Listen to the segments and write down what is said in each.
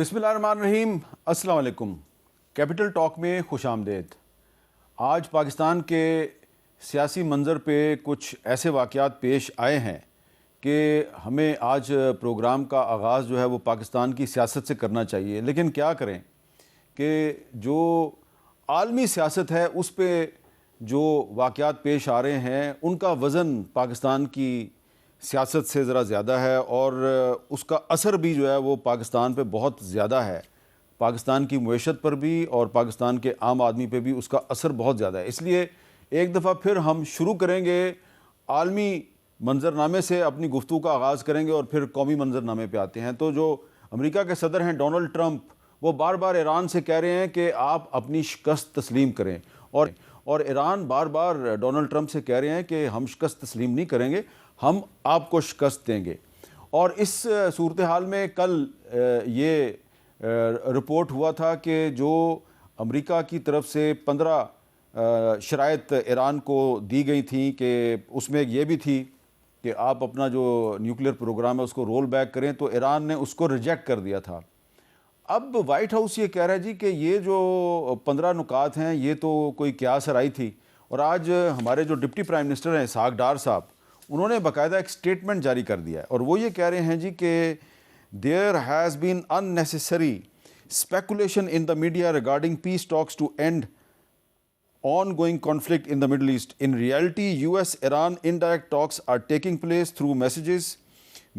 بسم اللہ الرحمن الرحیم. السلام علیکم. کیپٹل ٹاک میں خوش آمدید. آج پاکستان کے سیاسی منظر پہ کچھ ایسے واقعات پیش آئے ہیں کہ ہمیں آج پروگرام کا آغاز جو ہے وہ پاکستان کی سیاست سے کرنا چاہیے. لیکن کیا کریں کہ جو عالمی سیاست ہے اس پہ جو واقعات پیش آ رہے ہیں ان کا وزن پاکستان کی سیاست سے ذرا زیادہ ہے اور اس کا اثر بھی جو ہے وہ پاکستان پہ بہت زیادہ ہے. پاکستان کی معیشت پر بھی اور پاکستان کے عام آدمی پہ بھی اس کا اثر بہت زیادہ ہے. اس لیے ایک دفعہ پھر ہم شروع کریں گے عالمی منظرنامے سے، اپنی گفتگو کا آغاز کریں گے اور پھر قومی منظرنامے پہ آتے ہیں. تو جو امریکہ کے صدر ہیں ڈونلڈ ٹرمپ، وہ بار بار ایران سے کہہ رہے ہیں کہ آپ اپنی شکست تسلیم کریں، اور ایران بار بار ڈونلڈ ٹرمپ سے کہہ رہے ہیں کہ ہم شکست تسلیم نہیں کریں گے، ہم آپ کو شکست دیں گے. اور اس صورتحال میں کل یہ رپورٹ ہوا تھا کہ جو امریکہ کی طرف سے 15 شرائط ایران کو دی گئی تھیں کہ اس میں یہ بھی تھی کہ آپ اپنا جو نیوکلیر پروگرام ہے اس کو رول بیک کریں، تو ایران نے اس کو ریجیکٹ کر دیا تھا. اب وائٹ ہاؤس یہ کہہ رہا ہے جی کہ یہ جو 15 نکات ہیں یہ تو کوئی قیاس آرائی تھی. اور آج ہمارے جو ڈپٹی پرائم منسٹر ہیں اسحاق ڈار صاحب، انہوں نے باقاعدہ ایک سٹیٹمنٹ جاری کر دیا ہے اور وہ یہ کہہ رہے ہیں جی کہ there has been unnecessary speculation in the media regarding peace talks to end ongoing conflict in the Middle East. In reality, US-Iran indirect talks are taking place through messages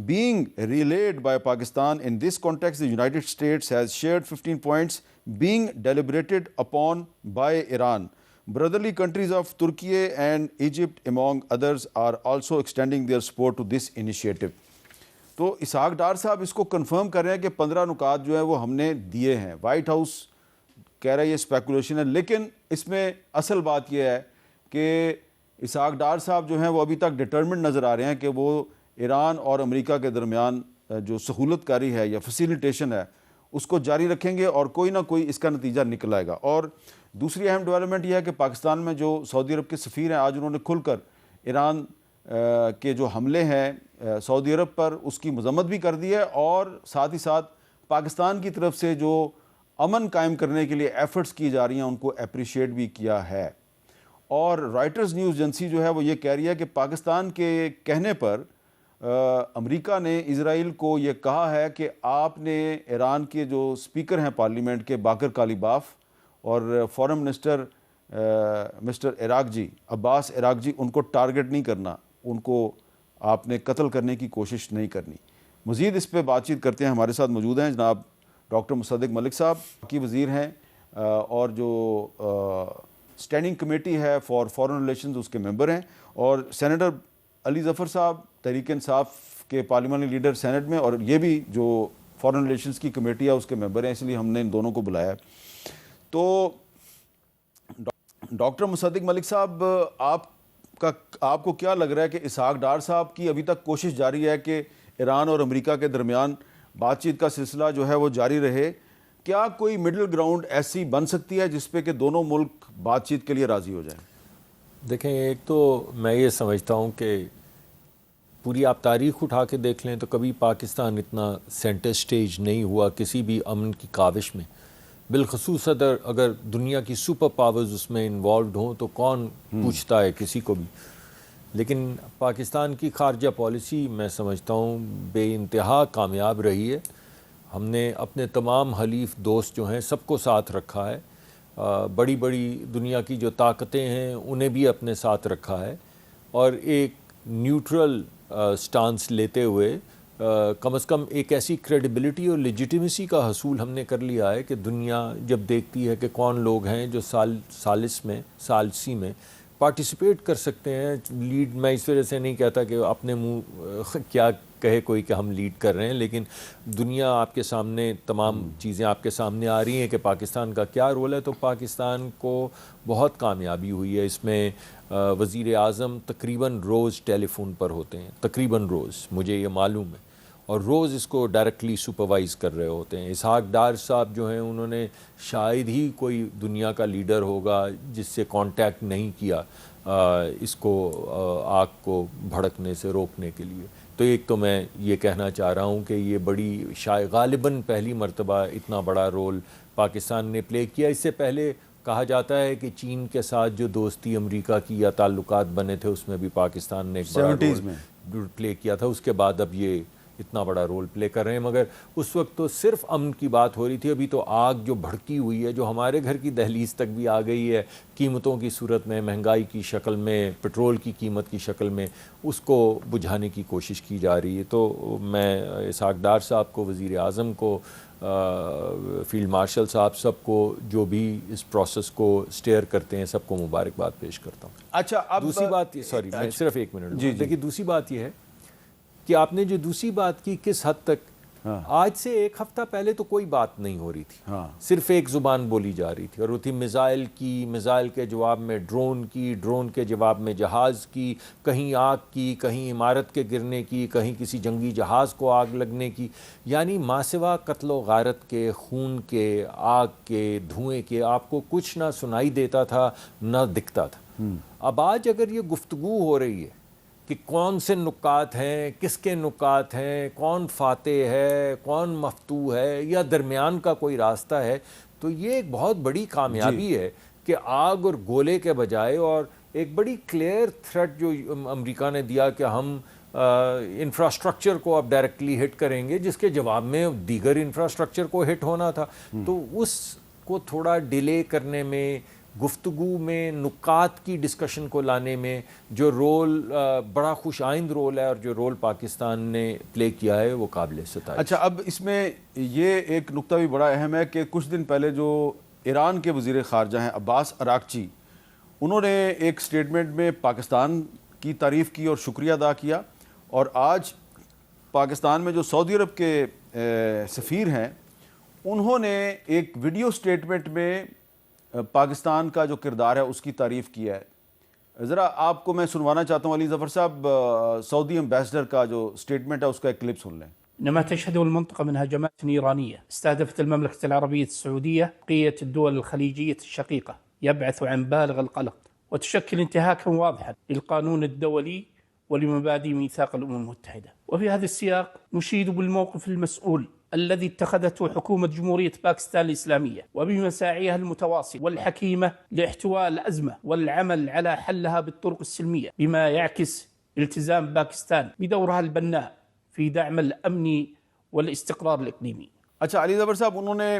being relayed by Pakistan. In this context, the United States has shared 15 points being deliberated upon by Iran. Brotherly countries of Turkey and Egypt, among others, are also extending their support to this initiative. تو اسحاق ڈار صاحب اس کو confirm کر رہے ہیں کہ 15 نکات جو ہیں وہ ہم نے دیے ہیں. وائٹ ہاؤس کہہ رہا ہے یہ اسپیکولیشن ہے، لیکن اس میں اصل بات یہ ہے کہ اسحاق ڈار صاحب جو ہیں وہ ابھی تک ڈٹرمنٹ نظر آ رہے ہیں کہ وہ ایران اور امریکہ کے درمیان جو سہولت کاری ہے یا فیسیلیٹیشن ہے اس کو جاری رکھیں گے اور کوئی نہ کوئی اس کا نتیجہ نکل آئے گا. اور دوسری اہم ڈیولپمنٹ یہ ہے کہ پاکستان میں جو سعودی عرب کے سفیر ہیں آج انہوں نے کھل کر ایران کے جو حملے ہیں سعودی عرب پر اس کی مذمت بھی کر دی ہے اور ساتھ ہی ساتھ پاکستان کی طرف سے جو امن قائم کرنے کے لیے ایفرٹس کی جا رہی ہیں ان کو اپریشیٹ بھی کیا ہے. اور رائٹرز نیوز ایجنسی جو ہے وہ یہ کہہ رہی ہے کہ پاکستان کے کہنے پر امریکہ نے اسرائیل کو یہ کہا ہے کہ آپ نے ایران کے جو سپیکر ہیں پارلیمنٹ کے باقر کالیباف اور فورن منسٹر مسٹر عراقجی عباس عراقجی، ان کو ٹارگٹ نہیں کرنا، ان کو آپ نے قتل کرنے کی کوشش نہیں کرنی. مزید اس پہ بات چیت کرتے ہیں. ہمارے ساتھ موجود ہیں جناب ڈاکٹر مصدق ملک صاحب کی وزیر ہیں اور جو اسٹینڈنگ کمیٹی ہے فار فارن ریلیشنز اس کے ممبر ہیں، اور سینیٹر علی ظفر صاحب تحریک انصاف کے پارلیمانی لیڈر سینٹ میں، اور یہ بھی جو فارن ریلیشنز کی کمیٹی ہے اس کے ممبر ہیں، اس لیے ہم نے ان دونوں کو بلایا ہے. تو ڈاکٹر مصدق ملک صاحب، آپ کو کیا لگ رہا ہے کہ اسحاق ڈار صاحب کی ابھی تک کوشش جاری ہے کہ ایران اور امریکہ کے درمیان بات چیت کا سلسلہ جو ہے وہ جاری رہے؟ کیا کوئی مڈل گراؤنڈ ایسی بن سکتی ہے جس پہ کہ دونوں ملک بات چیت کے لیے راضی ہو جائیں؟ دیکھیں، ایک تو میں یہ سمجھتا ہوں کہ پوری آپ تاریخ اٹھا کے دیکھ لیں تو کبھی پاکستان اتنا سینٹر سٹیج نہیں ہوا کسی بھی امن کی کاوش میں، بالخصوص اگر دنیا کی سپر پاورز اس میں انوالوڈ ہوں تو کون پوچھتا ہے کسی کو بھی. لیکن پاکستان کی خارجہ پالیسی میں سمجھتا ہوں بے انتہا کامیاب رہی ہے. ہم نے اپنے تمام حلیف دوست جو ہیں سب کو ساتھ رکھا ہے، بڑی بڑی دنیا کی جو طاقتیں ہیں انہیں بھی اپنے ساتھ رکھا ہے، اور ایک نیوٹرل سٹانس لیتے ہوئے کم از کم ایک ایسی کریڈیبلٹی اور لیجیٹیمیسی کا حصول ہم نے کر لیا ہے کہ دنیا جب دیکھتی ہے کہ کون لوگ ہیں جو ثالثی میں پارٹیسپیٹ کر سکتے ہیں لیڈ. میں اس وجہ سے نہیں کہتا کہ اپنے منہ کیا کہے کوئی کہ ہم لیڈ کر رہے ہیں، لیکن دنیا آپ کے سامنے تمام چیزیں آپ کے سامنے آ رہی ہیں کہ پاکستان کا کیا رول ہے. تو پاکستان کو بہت کامیابی ہوئی ہے اس میں. وزیر اعظم تقریباً روز ٹیلی فون پر ہوتے ہیں، تقریباً روز، مجھے یہ معلوم ہے، اور روز اس کو ڈائریکٹلی سپروائز کر رہے ہوتے ہیں. اسحاق ڈار صاحب جو ہیں انہوں نے شاید ہی کوئی دنیا کا لیڈر ہوگا جس سے کانٹیکٹ نہیں کیا اس کو آگ کو بھڑکنے سے روکنے کے لیے. تو ایک تو میں یہ کہنا چاہ رہا ہوں کہ یہ بڑی غالباً پہلی مرتبہ اتنا بڑا رول پاکستان نے پلے کیا. اس سے پہلے کہا جاتا ہے کہ چین کے ساتھ جو دوستی امریکہ کی یا تعلقات بنے تھے اس میں بھی پاکستان نے ایک بڑا رول پلے کیا تھا. اس کے بعد اب یہ اتنا بڑا رول پلے کر رہے ہیں. مگر اس وقت تو صرف امن کی بات ہو رہی تھی. ابھی تو آگ جو بھڑکی ہوئی ہے، جو ہمارے گھر کی دہلیز تک بھی آ گئی ہے قیمتوں کی صورت میں، مہنگائی کی شکل میں، پٹرول کی قیمت کی شکل میں، اس کو بجھانے کی کوشش کی جا رہی ہے. تو میں اسحاق ڈار صاحب کو، وزیر اعظم کو، فیلڈ مارشل صاحب، سب کو جو بھی اس پروسیس کو سٹیئر کرتے ہیں، سب کو مبارکباد پیش کرتا ہوں. اچھا اب دوسری بات، سوری میں صرف ایک منٹ دیکھیے، دوسری بات یہ ہے کہ آپ نے جو دوسری بات کی، کس حد تک آج سے ایک ہفتہ پہلے تو کوئی بات نہیں ہو رہی تھی، صرف ایک زبان بولی جا رہی تھی، اور وہ تھی میزائل کی، میزائل کے جواب میں ڈرون کی، ڈرون کے جواب میں جہاز کی، کہیں آگ کی، کہیں عمارت کے گرنے کی، کہیں کسی جنگی جہاز کو آگ لگنے کی. یعنی ماسوا قتل و غارت کے، خون کے، آگ کے، دھوئیں کے آپ کو کچھ نہ سنائی دیتا تھا نہ دکھتا تھا. اب آج اگر یہ گفتگو ہو رہی ہے کہ کون سے نکات ہیں، کس کے نکات ہیں، کون فاتح ہے، کون مفتوح ہے، یا درمیان کا کوئی راستہ ہے، تو یہ ایک بہت بڑی کامیابی ہے کہ آگ اور گولے کے بجائے، اور ایک بڑی کلیئر تھریٹ جو امریکہ نے دیا کہ ہم انفراسٹرکچر کو اب ڈائریکٹلی ہٹ کریں گے، جس کے جواب میں دیگر انفراسٹرکچر کو ہٹ ہونا تھا. تو اس کو تھوڑا ڈیلے کرنے میں، گفتگو میں، نکات کی ڈسکشن کو لانے میں جو رول بڑا خوش آئند رول ہے، اور جو رول پاکستان نے پلے کیا ہے، وہ قابل ستائش. اچھا اب اس میں یہ ایک نقطہ بھی بڑا اہم ہے کہ کچھ دن پہلے جو ایران کے وزیر خارجہ ہیں عباس اراغچی، انہوں نے ایک سٹیٹمنٹ میں پاکستان کی تعریف کی اور شکریہ ادا کیا. اور آج پاکستان میں جو سعودی عرب کے سفیر ہیں، انہوں نے ایک ویڈیو سٹیٹمنٹ میں پاکستان کا جو کردار ہے اس کی تعریف کیا ہے. ذرا آپ کو میں سنوانا چاہتا ہوں علی ظفر صاحب، سعودی امبیسڈر کا جو سٹیٹمنٹ ہے اس کا ایک کلپ سن لیں. إنما تشهده المنطقة من هجمات نيرانية استهدفت المملكة العربية السعودية بقية الدول الخليجية الشقيقة يبعث عن بالغ القلق وتشكل انتهاكا واضحا للقانون الدولي ولمبادئ ميثاق الأمم المتحدة. وفي هذا السياق نشيد بالموقف المسؤول الذي اتخذته حكومة جمهورية باكستان الإسلامية وبمساعيها المتواصلة والحكيمة لاحتواء الأزمة والعمل على حلها بالطرق السلمية، بما يعكس التزام باكستان بدورها البناء في دعم الأمن والاستقرار الإقليمي. اچھا علی ظفر صاحب، انہوں نے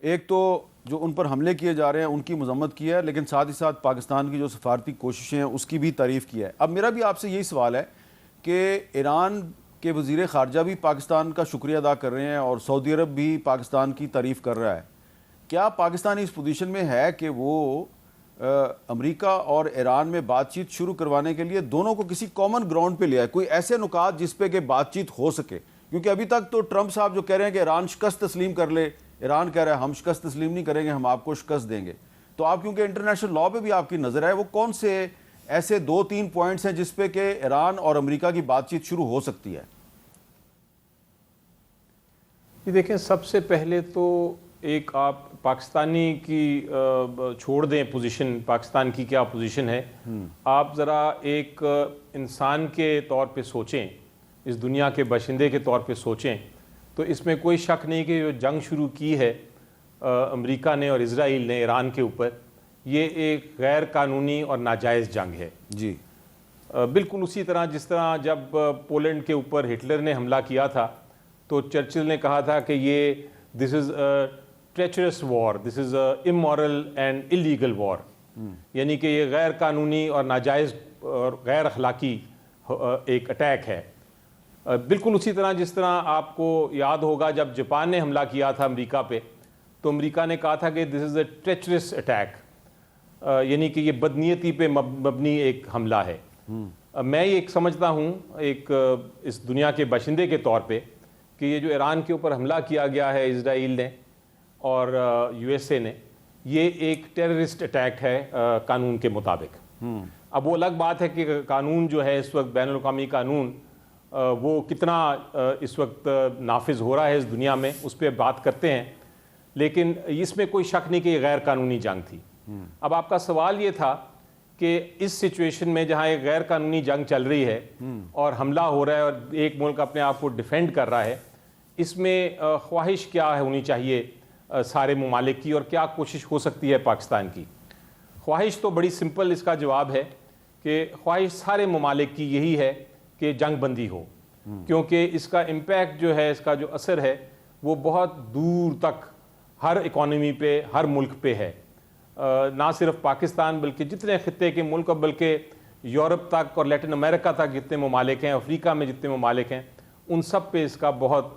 ایک تو جو ان پر حملے کیے جا رہے ہیں ان کی مذمت کی ہے، لیکن ساتھ ہی ساتھ پاکستان کی جو سفارتی کوششیں ہیں اس کی بھی تعریف کی ہے. اب میرا بھی آپ سے یہی سوال ہے کہ ایران کے وزیر خارجہ بھی پاکستان کا شکریہ ادا کر رہے ہیں اور سعودی عرب بھی پاکستان کی تعریف کر رہا ہے. کیا پاکستان اس پوزیشن میں ہے کہ وہ امریکہ اور ایران میں بات چیت شروع کروانے کے لیے دونوں کو کسی کامن گراؤنڈ پہ لے آئے، کوئی ایسے نکات جس پہ کہ بات چیت ہو سکے؟ کیونکہ ابھی تک تو ٹرمپ صاحب جو کہہ رہے ہیں کہ ایران شکست تسلیم کر لے، ایران کہہ رہا ہے ہم شکست تسلیم نہیں کریں گے، ہم آپ کو شکست دیں گے. تو آپ کیونکہ انٹرنیشنل لا پہ بھی آپ کی نظر ہے، وہ کون سے ایسے 2-3 پوائنٹس ہیں جس پہ کہ ایران اور امریکہ کی بات چیت شروع ہو سکتی ہے؟ یہ دیکھیں، سب سے پہلے تو ایک آپ پاکستانی کی چھوڑ دیں پوزیشن، پاکستان کی کیا پوزیشن ہے، آپ ذرا ایک انسان کے طور پہ سوچیں، اس دنیا کے باشندے کے طور پہ سوچیں، تو اس میں کوئی شک نہیں کہ جو جنگ شروع کی ہے امریکہ نے اور اسرائیل نے ایران کے اوپر، یہ ایک غیر قانونی اور ناجائز جنگ ہے. جی بالکل اسی طرح جس طرح جب پولینڈ کے اوپر ہٹلر نے حملہ کیا تھا تو چرچل نے کہا تھا کہ یہ دس از اے ٹریچرس وار، دس از اے امورل اینڈ الیگل وار، یعنی کہ یہ غیر قانونی اور ناجائز اور غیر اخلاقی ایک اٹیک ہے. بالکل اسی طرح جس طرح آپ کو یاد ہوگا جب جاپان نے حملہ کیا تھا امریکہ پہ، تو امریکہ نے کہا تھا کہ دس از اے ٹریچرس اٹیک، یعنی کہ یہ بدنیتی پہ مبنی ایک حملہ ہے. میں یہ سمجھتا ہوں ایک اس دنیا کے باشندے کے طور پہ کہ یہ جو ایران کے اوپر حملہ کیا گیا ہے اسرائیل نے اور یو ایس اے نے، یہ ایک ٹیررسٹ اٹیک ہے قانون کے مطابق. اب وہ الگ بات ہے کہ قانون جو ہے اس وقت بین الاقوامی قانون وہ کتنا اس وقت نافذ ہو رہا ہے اس دنیا میں، اس پہ بات کرتے ہیں، لیکن اس میں کوئی شک نہیں کہ یہ غیر قانونی جنگ تھی. اب آپ کا سوال یہ تھا کہ اس سچویشن میں جہاں ایک غیر قانونی جنگ چل رہی ہے اور حملہ ہو رہا ہے اور ایک ملک اپنے آپ کو ڈیفینڈ کر رہا ہے، اس میں خواہش کیا ہونی چاہیے سارے ممالک کی اور کیا کوشش ہو سکتی ہے پاکستان کی؟ خواہش تو بڑی سمپل اس کا جواب ہے کہ خواہش سارے ممالک کی یہی ہے کہ جنگ بندی ہو، کیونکہ اس کا امپیکٹ جو ہے، اس کا جو اثر ہے وہ بہت دور تک ہر اکانومی پہ، ہر ملک پہ ہے، نہ صرف پاکستان بلکہ جتنے خطے کے ملک اور بلکہ یورپ تک اور لیٹن امریکہ تک جتنے ممالک ہیں، افریقہ میں جتنے ممالک ہیں، ان سب پہ اس کا بہت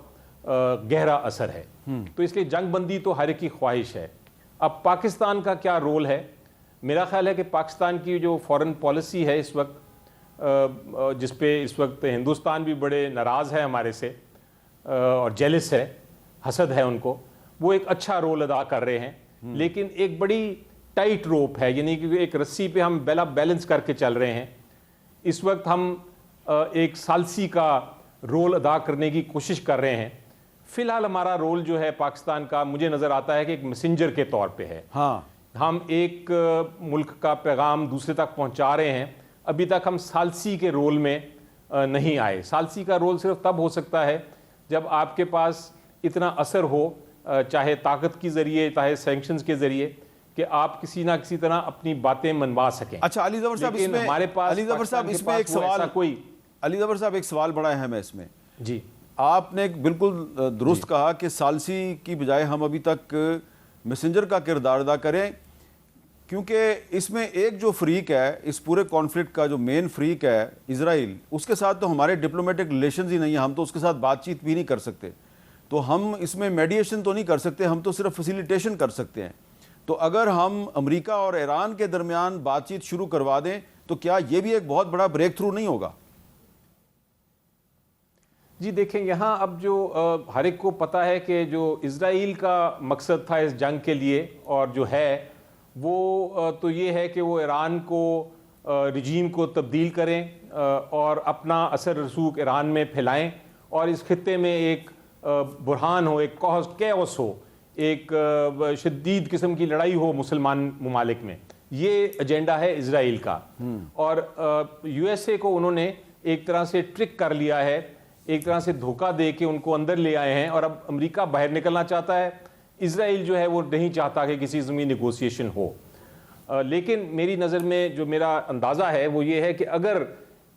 گہرا اثر ہے۔ تو اس لیے جنگ بندی تو ہر ایک کی خواہش ہے۔ اب پاکستان کا کیا رول ہے؟ میرا خیال ہے کہ پاکستان کی جو فورن پالیسی ہے اس وقت، جس پہ اس وقت ہندوستان بھی بڑے ناراض ہے ہمارے سے اور جیلس ہے، حسد ہے ان کو، وہ ایک اچھا رول ادا کر رہے ہیں، لیکن ایک بڑی ٹائٹ روپ ہے، یعنی کہ ایک رسی پہ ہم بیلنس کر کے چل رہے ہیں۔ اس وقت ہم ایک ثالثی کا رول ادا کرنے کی کوشش کر رہے ہیں۔ فی الحال ہمارا رول جو ہے پاکستان کا، مجھے نظر آتا ہے کہ ایک میسنجر کے طور پہ ہے۔ ہاں، ہم ایک ملک کا پیغام دوسرے تک پہنچا رہے ہیں، ابھی تک ہم ثالثی کے رول میں نہیں آئے۔ ثالثی کا رول صرف تب ہو سکتا ہے جب آپ کے پاس اتنا اثر ہو، چاہے طاقت کے ذریعے، چاہے سینکشنز کے ذریعے، کہ آپ کسی نہ کسی طرح اپنی باتیں منوا سکیں۔ اچھا علی ظفر صاحب، اس لیکن میں ہمارے پاس علی ظفر صاحب اس میں ایک سوال، علی ظفر صاحب ایک سوال بڑا اہم ہے اس میں۔ جی، آپ نے بالکل درست کہا کہ ثالثی کی بجائے ہم ابھی تک میسنجر کا کردار ادا کریں، کیونکہ اس میں ایک جو فریق ہے اس پورے کانفلکٹ کا، جو مین فریق ہے اسرائیل، اس کے ساتھ تو ہمارے ڈپلومیٹک ریلیشنز ہی نہیں ہیں، ہم تو اس کے ساتھ بات چیت بھی نہیں کر سکتے، تو ہم اس میں میڈیشن تو نہیں کر سکتے، ہم تو صرف فیسیلیٹیشن کر سکتے ہیں۔ تو اگر ہم امریکہ اور ایران کے درمیان بات چیت شروع کروا دیں تو کیا یہ بھی ایک بہت بڑا بریک تھرو نہیں ہوگا؟ جی دیکھیں، یہاں اب جو ہر ایک کو پتہ ہے کہ جو اسرائیل کا مقصد تھا اس جنگ کے لیے اور جو ہے وہ تو یہ ہے کہ وہ ایران کو، رجیم کو تبدیل کریں اور اپنا اثر رسوخ ایران میں پھیلائیں اور اس خطے میں ایک بحران ہو، ایک کیوس ہو، ایک شدید قسم کی لڑائی ہو مسلمان ممالک میں۔ یہ ایجنڈا ہے اسرائیل کا، اور یو ایس اے کو انہوں نے ایک طرح سے ٹرک کر لیا ہے، ایک طرح سے دھوکہ دے کے ان کو اندر لے آئے ہیں، اور اب امریکہ باہر نکلنا چاہتا ہے، اسرائیل جو ہے وہ نہیں چاہتا کہ کسی زمینی نیگوسیشن ہو۔ لیکن میری نظر میں جو میرا اندازہ ہے وہ یہ ہے کہ اگر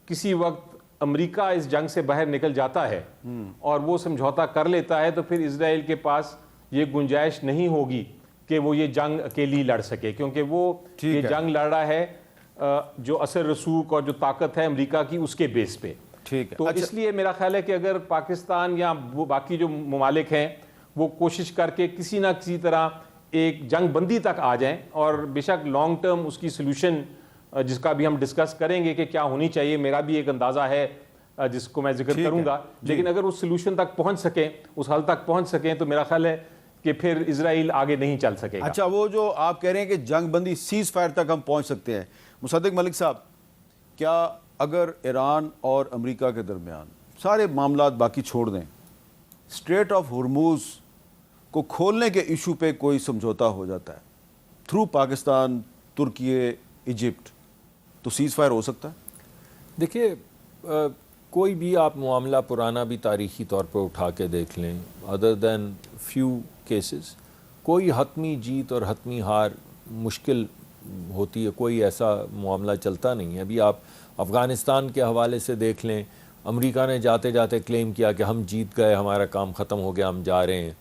کسی وقت امریکہ اس جنگ سے باہر نکل جاتا ہے اور وہ سمجھوتا کر لیتا ہے، تو پھر اسرائیل کے پاس یہ گنجائش نہیں ہوگی کہ وہ یہ جنگ اکیلی لڑ سکے، کیونکہ وہ یہ جنگ لڑ رہا ہے جو اثر رسوخ اور جو طاقت ہے امریکہ کی، اس کے بیس پہ۔ تو اس لیے میرا خیال ہے کہ اگر پاکستان یا وہ باقی جو ممالک ہیں وہ کوشش کر کے کسی نہ کسی طرح ایک جنگ بندی تک آ جائیں، اور بے شک لانگ ٹرم اس کی سلوشن جس کا بھی ہم ڈسکس کریں گے کہ کیا ہونی چاہیے، میرا بھی ایک اندازہ ہے جس کو میں ذکر کروں گا، لیکن اگر اس سلوشن تک پہنچ سکیں، اس حل تک پہنچ سکیں، تو میرا خیال ہے کہ پھر اسرائیل آگے نہیں چل سکے گا۔ اچھا، وہ جو آپ کہہ رہے ہیں کہ جنگ بندی، سیز فائر تک ہم پہنچ سکتے ہیں، مصدق ملک صاحب، کیا اگر ایران اور امریکہ کے درمیان سارے معاملات باقی چھوڑ دیں، اسٹریٹ آف ہرموز کو کھولنے کے ایشو پہ کوئی سمجھوتا ہو جاتا ہے تھرو پاکستان، ترکی، ایجپٹ، تو سیز فائر ہو سکتا ہے؟ دیکھیے، کوئی بھی آپ معاملہ پرانا بھی تاریخی طور پر اٹھا کے دیکھ لیں، ادر دین فیو کیسز، کوئی حتمی جیت اور حتمی ہار مشکل ہوتی ہے، کوئی ایسا معاملہ چلتا نہیں ہے۔ ابھی آپ افغانستان کے حوالے سے دیکھ لیں، امریکہ نے جاتے جاتے کلیم کیا کہ ہم جیت گئے، ہمارا کام ختم ہو گیا، ہم جا رہے ہیں۔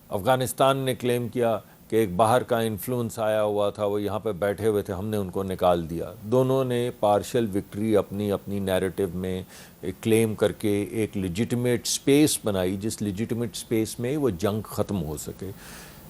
افغانستان نے کلیم کیا کہ ایک باہر کا انفلوئنس آیا ہوا تھا، وہ یہاں پہ بیٹھے ہوئے تھے، ہم نے ان کو نکال دیا۔ دونوں نے پارشل وکٹری اپنی نیریٹو میں کلیم کر کے ایک لیجیٹمیٹ سپیس بنائی، جس لیجیٹمیٹ سپیس میں وہ جنگ ختم ہو سکے۔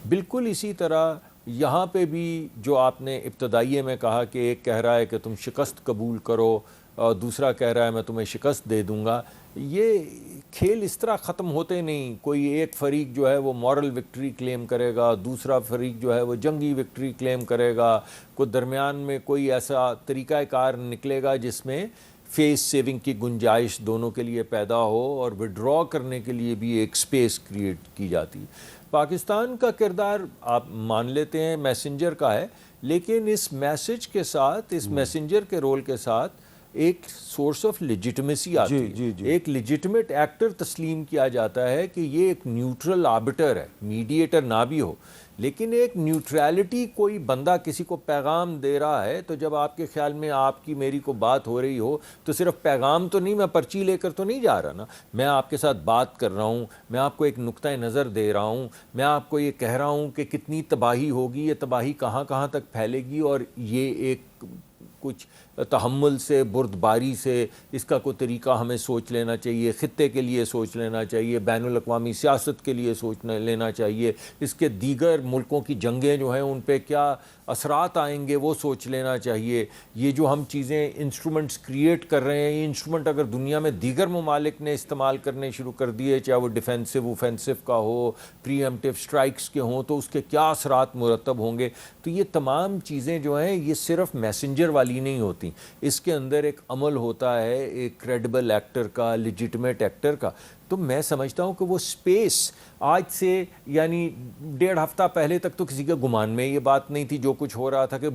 بالکل اسی طرح یہاں پہ بھی جو آپ نے ابتدائیے میں کہا کہ ایک کہہ رہا ہے کہ تم شکست قبول کرو اور دوسرا کہہ رہا ہے میں تمہیں شکست دے دوں گا، یہ کھیل اس طرح ختم ہوتے نہیں۔ کوئی ایک فریق جو ہے وہ مورل وکٹری کلیم کرے گا، دوسرا فریق جو ہے وہ جنگی وکٹری کلیم کرے گا، کوئی درمیان میں کوئی ایسا طریقہ کار نکلے گا جس میں فیس سیونگ کی گنجائش دونوں کے لیے پیدا ہو اور وڈرا کرنے کے لیے بھی ایک سپیس کریٹ کی جاتی ہے۔ پاکستان کا کردار آپ مان لیتے ہیں میسنجر کا ہے، لیکن اس میسج کے ساتھ، اس میسنجر کے رول کے ساتھ ایک سورس آف لیجٹمیسی آتی ہے، ایک لیجٹمیٹ ایکٹر تسلیم کیا جاتا ہے کہ یہ ایک نیوٹرل آربٹر ہے، میڈیٹر نہ بھی ہو لیکن ایک نیوٹرالٹی، کوئی بندہ کسی کو پیغام دے رہا ہے تو جب آپ کے خیال میں آپ کی میری کو بات ہو رہی ہو تو صرف پیغام تو نہیں، میں پرچی لے کر تو نہیں جا رہا نا، میں آپ کے ساتھ بات کر رہا ہوں، میں آپ کو ایک نقطۂ نظر دے رہا ہوں، میں آپ کو یہ کہہ رہا ہوں کہ کتنی تباہی ہوگی، یہ تباہی کہاں کہاں تک پھیلے گی، اور یہ ایک کچھ تحمل سے، بردباری سے اس کا کوئی طریقہ ہمیں سوچ لینا چاہیے، خطے کے لیے سوچ لینا چاہیے، بین الاقوامی سیاست کے لیے سوچ لینا چاہیے، اس کے دیگر ملکوں کی جنگیں جو ہیں ان پہ کیا اثرات آئیں گے وہ سوچ لینا چاہیے۔ یہ جو ہم چیزیں انسٹرومنٹس کریٹ کر رہے ہیں، یہ انسٹرومنٹ اگر دنیا میں دیگر ممالک نے استعمال کرنے شروع کر دیے، چاہے وہ ڈیفینسو اوفینسو کا ہو، پری ایمپٹیو سٹرائکس کے ہوں، تو اس کے کیا اثرات مرتب ہوں گے۔ تو یہ تمام چیزیں جو ہیں یہ صرف میسنجر والی نہیں ہوتی، اس کے اندر ایک عمل ہوتا ہے ایک کریڈیبل ایکٹر کا، لیجٹمیٹ ایکٹر کا۔ تو میں سمجھتا ہوں کہ وہ سپیس آج سے یعنی 1.5 ہفتہ پہلے تک تو کسی کے گمان میں یہ بات نہیں تھی، جو کچھ ہو رہا تھا کہ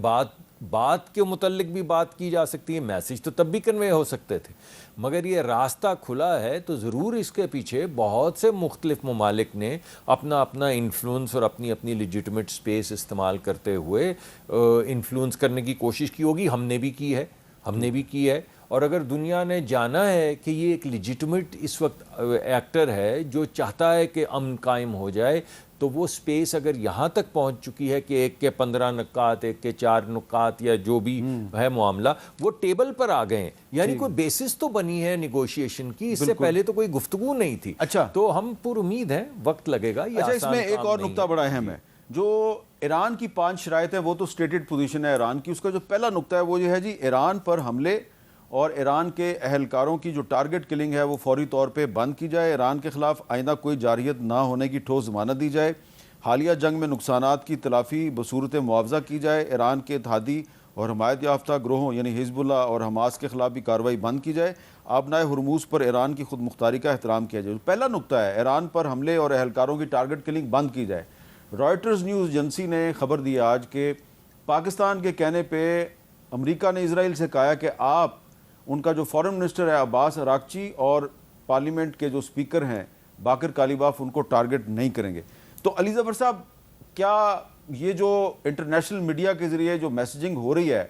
بات کے متعلق بھی بات کی جا سکتی ہے، میسج تو تب بھی کنوے ہو سکتے تھے، مگر یہ راستہ کھلا ہے تو ضرور اس کے پیچھے بہت سے مختلف ممالک نے اپنا انفلوئنس اور اپنی لیجٹمیٹ سپیس استعمال کرتے ہوئے انفلوئنس کرنے کی کوشش کی ہوگی۔ ہم نے بھی کی ہے، اور اگر دنیا نے جانا ہے کہ یہ ایک لیجٹمیٹ اس وقت ایکٹر ہے جو چاہتا ہے کہ امن قائم ہو جائے، تو وہ سپیس اگر یہاں تک پہنچ چکی ہے کہ 1 کے 15 نکات، 1 کے 4 نکات یا جو بھی ہے معاملہ، وہ ٹیبل پر آ گئے ہیں، یعنی کوئی بیسس تو بنی ہے نیگوشیشن کی، اس سے پہلے تو کوئی گفتگو نہیں تھی۔ اچھا، تو ہم پر امید ہیں وقت لگے گا۔ اچھا، اس میں ایک اور نقطہ بڑا اہم ہے، جو ایران کی 5 شرائط ہیں وہ تو سٹیٹڈ پوزیشن ہے ایران کی، اس کا جو پہلا نقطہ ہے وہ یہ ہے جی ایران پر حملے اور ایران کے اہلکاروں کی جو ٹارگٹ کلنگ ہے وہ فوری طور پہ بند کی جائے، ایران کے خلاف آئندہ کوئی جارحیت نہ ہونے کی ٹھوس ضمانت دی جائے، حالیہ جنگ میں نقصانات کی تلافی بصورت معاوضہ کی جائے، ایران کے اتحادی اور حمایت یافتہ گروہوں یعنی حزب اللہ اور حماس کے خلاف بھی کارروائی بند کی جائے، آبنائے ہرموز پر ایران کی خود مختاری کا احترام کیا جائے۔ پہلا نقطہ ہے ایران پر حملے اور اہلکاروں کی ٹارگٹ کلنگ بند کی جائے۔ رائٹرز نیوز ایجنسی نے خبر دی آج کہ پاکستان کے کہنے پہ امریکہ نے اسرائیل سے کہا کہ آپ ان کا جو فارن منسٹر ہے عباس اراغچی اور پارلیمنٹ کے جو اسپیکر ہیں باقر کالیباف ان کو ٹارگٹ نہیں کریں گے۔ تو علی ظفر صاحب، کیا یہ جو انٹرنیشنل میڈیا کے ذریعے جو میسیجنگ ہو رہی ہے